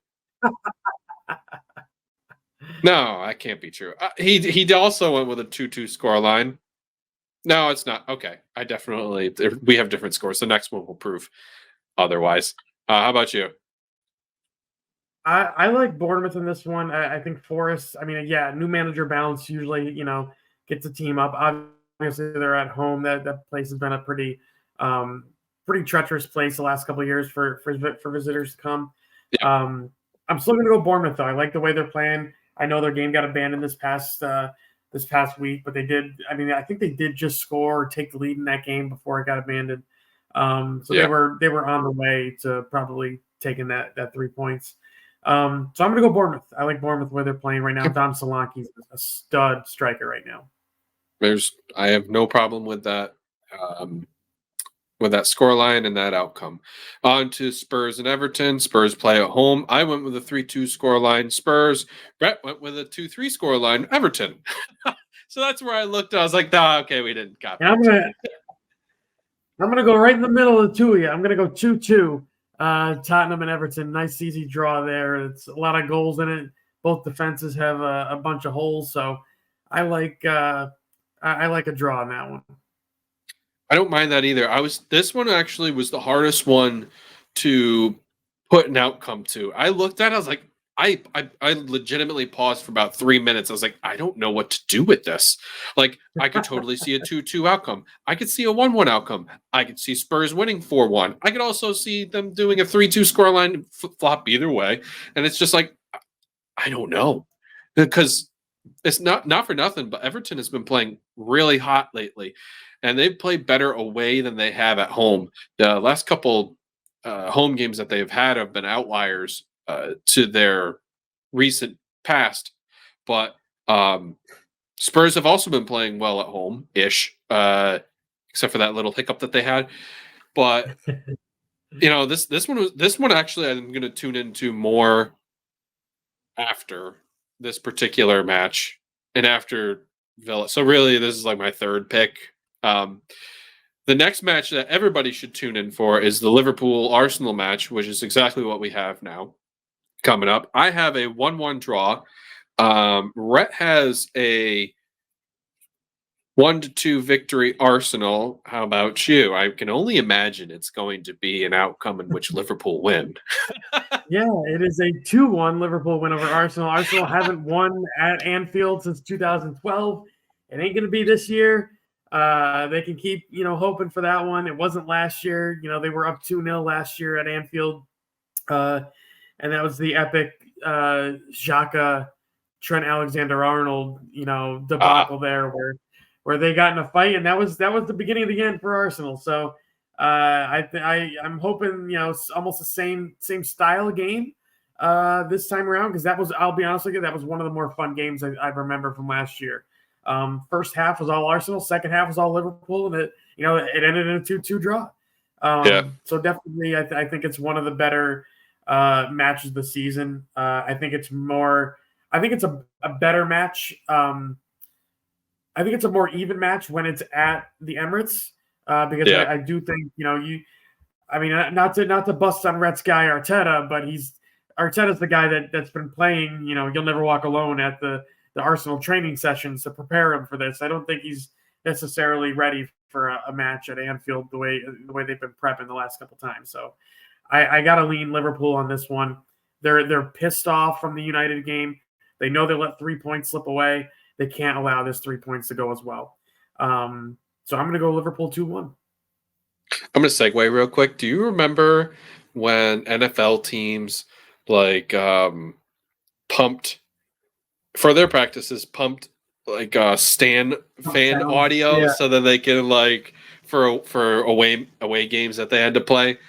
Speaker 1: No, that can't be true. He also went with a 2-2 score line. No, it's not. Okay, we have different scores. The next one will prove otherwise. How about you?
Speaker 2: I like Bournemouth in this one. I think Forest. I mean, yeah, new manager bounce usually gets the team up. Obviously, they're at home. That place has been a pretty treacherous place the last couple of years for visitors to come.
Speaker 1: Yeah,
Speaker 2: I'm still going to go Bournemouth though. I like the way they're playing. I know their game got abandoned this past week, but they did. I mean, I think they did just score or take the lead in that game before it got abandoned. So
Speaker 1: yeah.
Speaker 2: they were on the way to probably taking that 3 points. So I'm going to go Bournemouth. I like Bournemouth where they're playing right now. Dom Solanke's a stud striker right now.
Speaker 1: I have no problem with that score line and that outcome. On to Spurs and Everton. Spurs play at home. I went with a 3-2 score line. Spurs. Brett went with a 2-3 score line. Everton. So that's where I looked. I was like, okay, we didn't copy.
Speaker 2: And I'm gonna go right in the middle of the two of you. I'm gonna go 2-2. Tottenham and Everton. Nice easy draw there. It's a lot of goals in it. Both defenses have a bunch of holes, so I like I like a draw on that one.
Speaker 1: I don't mind that either. This one actually was the hardest one to put an outcome to. I looked at it, I was like, I legitimately paused for about 3 minutes. I was like, I don't know what to do with this. Like, I could totally see a 2-2 outcome. I could see a 1-1 outcome. I could see Spurs winning 4-1. I could also see them doing a 3-2 scoreline flop either way. And it's just like, I don't know. Because it's not for nothing, but Everton has been playing really hot lately, and they've played better away than they have at home. The last couple home games that they've had have been outliers to their recent past, but Spurs have also been playing well at home ish, except for that little hiccup that they had. But this one actually I'm going to tune into more after this particular match and after Villa. So really, this is like my third pick. The next match that everybody should tune in for is the Liverpool Arsenal match, which is exactly what we have now coming up. I have a 1-1 draw. Rhett has a 1-2 victory Arsenal. How about you? I can only imagine it's going to be an outcome in which Liverpool win.
Speaker 2: Yeah, it is a 2-1 Liverpool win over Arsenal. Arsenal haven't won at Anfield since 2012. It ain't going to be this year. They can keep, hoping for that one. It wasn't last year. They were up 2-0 last year at Anfield. And that was the epic Xhaka, Trent Alexander-Arnold, debacle there where they got in a fight, and that was the beginning of the end for Arsenal. So I'm hoping almost the same style of game this time around, because I'll be honest with you, that was one of the more fun games I remember from last year. First half was all Arsenal, second half was all Liverpool, and it ended in a 2-2 draw. So definitely, I think it's one of the better matches of the season. I think it's a better match. I think it's a more even match when it's at the Emirates, because I do think not to bust on Rhett's guy Arteta, but Arteta's the guy that's been playing. You'll never walk alone at the Arsenal training sessions to prepare him for this. I don't think he's necessarily ready for a match at Anfield the way they've been prepping the last couple times. So I got to lean Liverpool on this one. They're pissed off from the United game. They know they let 3 points slip away. They can't allow this 3 points to go as well. So I'm going to go Liverpool 2-1.
Speaker 1: I'm going to segue real quick. Do you remember when NFL teams pumped for their practices, pumped fan audio so that they can for away games that they had to play?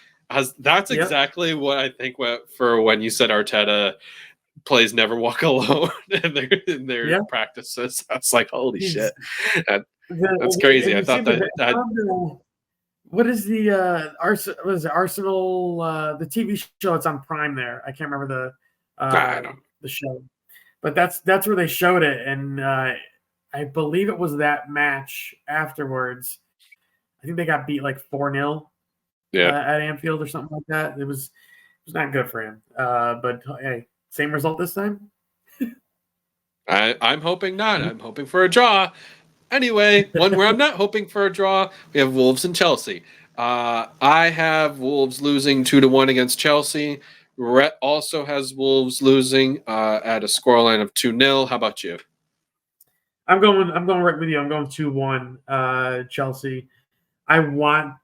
Speaker 1: That's exactly what I think for when you said Arteta plays Never Walk Alone in their practices. I was like, holy shit. That's crazy. I thought that
Speaker 2: what is the Arsenal the TV show that's on Prime there? I can't remember the show. But that's where they showed it, and I believe it was that match afterwards. I think they got beat 4-0 at Anfield or something like that. It was not good for him. But hey, same result this time?
Speaker 1: I'm hoping not. I'm hoping for a draw. Anyway, one where I'm not hoping for a draw, we have Wolves and Chelsea. I have Wolves losing 2-1 against Chelsea. Rhett also has Wolves losing at a scoreline of 2-0. How about you?
Speaker 2: I'm going right with you. I'm going 2-1 Chelsea. I want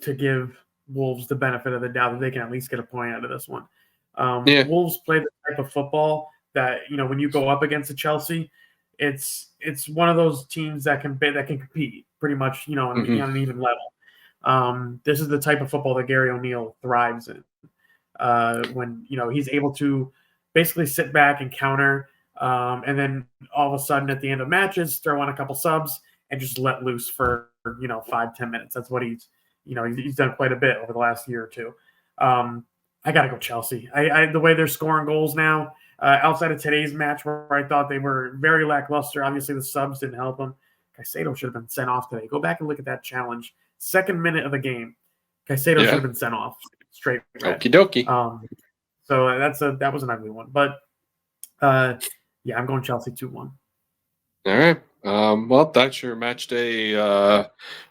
Speaker 2: to give Wolves the benefit of the doubt that they can at least get a point out of this one. Wolves play the type of football that when you go up against a Chelsea, it's one of those teams that can compete pretty much on an even level. This is the type of football that Gary O'Neill thrives in. When he's able to basically sit back and counter, and then all of a sudden at the end of matches throw on a couple subs and just let loose for 5-10 minutes. That's what he's done quite a bit over the last year or two. I gotta go Chelsea. The way they're scoring goals now, outside of today's match where I thought they were very lackluster. Obviously the subs didn't help them. Caicedo should have been sent off today. Go back and look at that challenge. Second minute of the game, Caicedo should have been sent off. Straight red.
Speaker 1: Okie dokie.
Speaker 2: So that was an ugly one. But I'm going Chelsea 2-1.
Speaker 1: All right. Well, that's your match day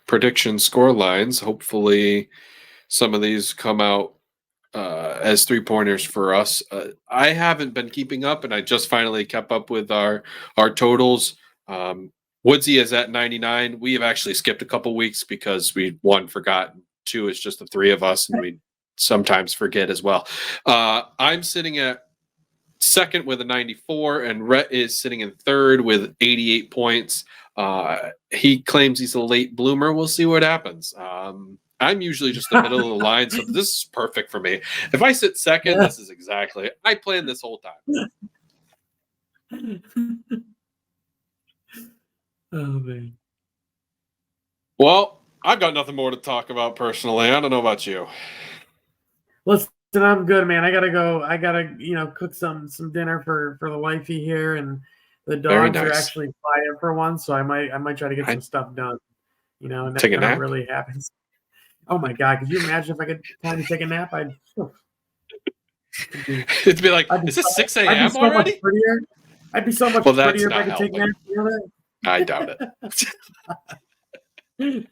Speaker 1: prediction score lines. Hopefully, some of these come out as 3-pointers for us. I haven't been keeping up, and I just finally kept up with our totals. Woodsy is at 99. We have actually skipped a couple weeks because we, one, forgot. Two, it's just the three of us, and we sometimes forget as well. I'm sitting at second with a 94, and Rhett is sitting in third with 88 points. He claims he's a late bloomer. We'll see what happens. I'm usually just the middle of the line, so this is perfect for me. If I sit second, this is exactly I planned this whole time.
Speaker 2: Oh man.
Speaker 1: Well, I've got nothing more to talk about personally. I don't know about you.
Speaker 2: Listen, I'm good, man. I gotta go. I gotta, cook some dinner for the wifey here, and the
Speaker 1: Very
Speaker 2: dogs are
Speaker 1: nice.
Speaker 2: actually quiet for once, so I might try to get some stuff done. And
Speaker 1: Take a
Speaker 2: that
Speaker 1: nap?
Speaker 2: really happens. Oh my god, could you imagine if I could time to take a nap?
Speaker 1: It'd be like, is this 6
Speaker 2: I'd be
Speaker 1: a.m.
Speaker 2: so
Speaker 1: already?
Speaker 2: much prettier. I'd be so much
Speaker 1: Well, that's
Speaker 2: prettier if I
Speaker 1: not
Speaker 2: could take
Speaker 1: helping.
Speaker 2: naps.
Speaker 1: I doubt it.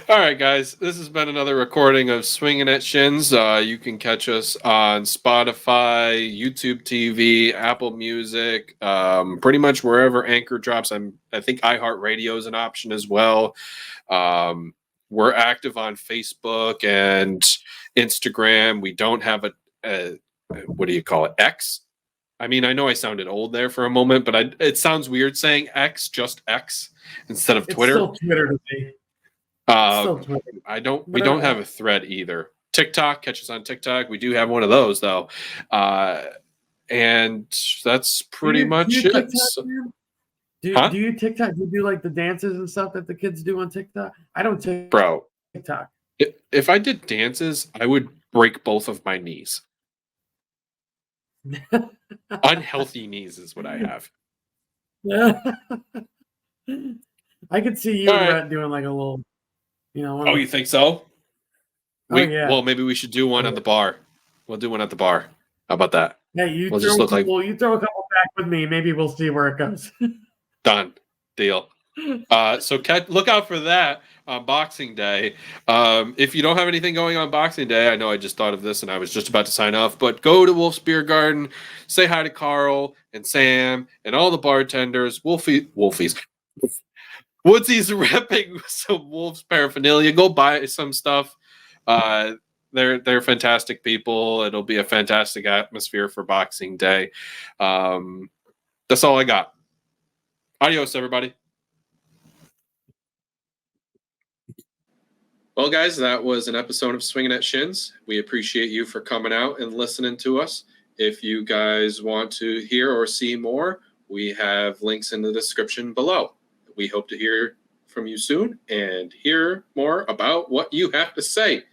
Speaker 1: All right, guys. This has been another recording of Swinging at Shins. You can catch us on Spotify, YouTube TV, Apple Music, pretty much wherever Anchor drops. I think iHeartRadio is an option as well. We're active on Facebook and Instagram. We don't have a what do you call it? X? I mean, I know I sounded old there for a moment, but it sounds weird saying X, just X, instead of Twitter.
Speaker 2: It's still Twitter to me.
Speaker 1: We don't have a thread either. TikTok, catch us on TikTok. We do have one of those though. And that's pretty much it.
Speaker 2: TikTok, do you TikTok? Do you do like the dances and stuff that the kids do on TikTok? I don't
Speaker 1: Bro,
Speaker 2: TikTok.
Speaker 1: If I did dances, I would break both of my knees. Unhealthy knees is what I have.
Speaker 2: I could see you and Rhett doing like a little,
Speaker 1: Oh, you think so?
Speaker 2: Yeah.
Speaker 1: Well, maybe we should do one at the bar. We'll do one at the bar. How about that?
Speaker 2: Yeah, you throw a couple back with me. Maybe we'll see where it goes.
Speaker 1: Done. Deal. So look out for that on Boxing Day. If you don't have anything going on Boxing Day, I know I just thought of this and I was just about to sign off, but go to Wolf's Beer Garden, say hi to Carl and Sam and all the bartenders. Woodsy's repping some Wolf's paraphernalia. Go buy some stuff. They're fantastic people. It'll be a fantastic atmosphere for Boxing Day. That's all I got. Adios, everybody. Well, guys, that was an episode of Swinging at Shins. We appreciate you for coming out and listening to us. If you guys want to hear or see more, we have links in the description below. We hope to hear from you soon and hear more about what you have to say.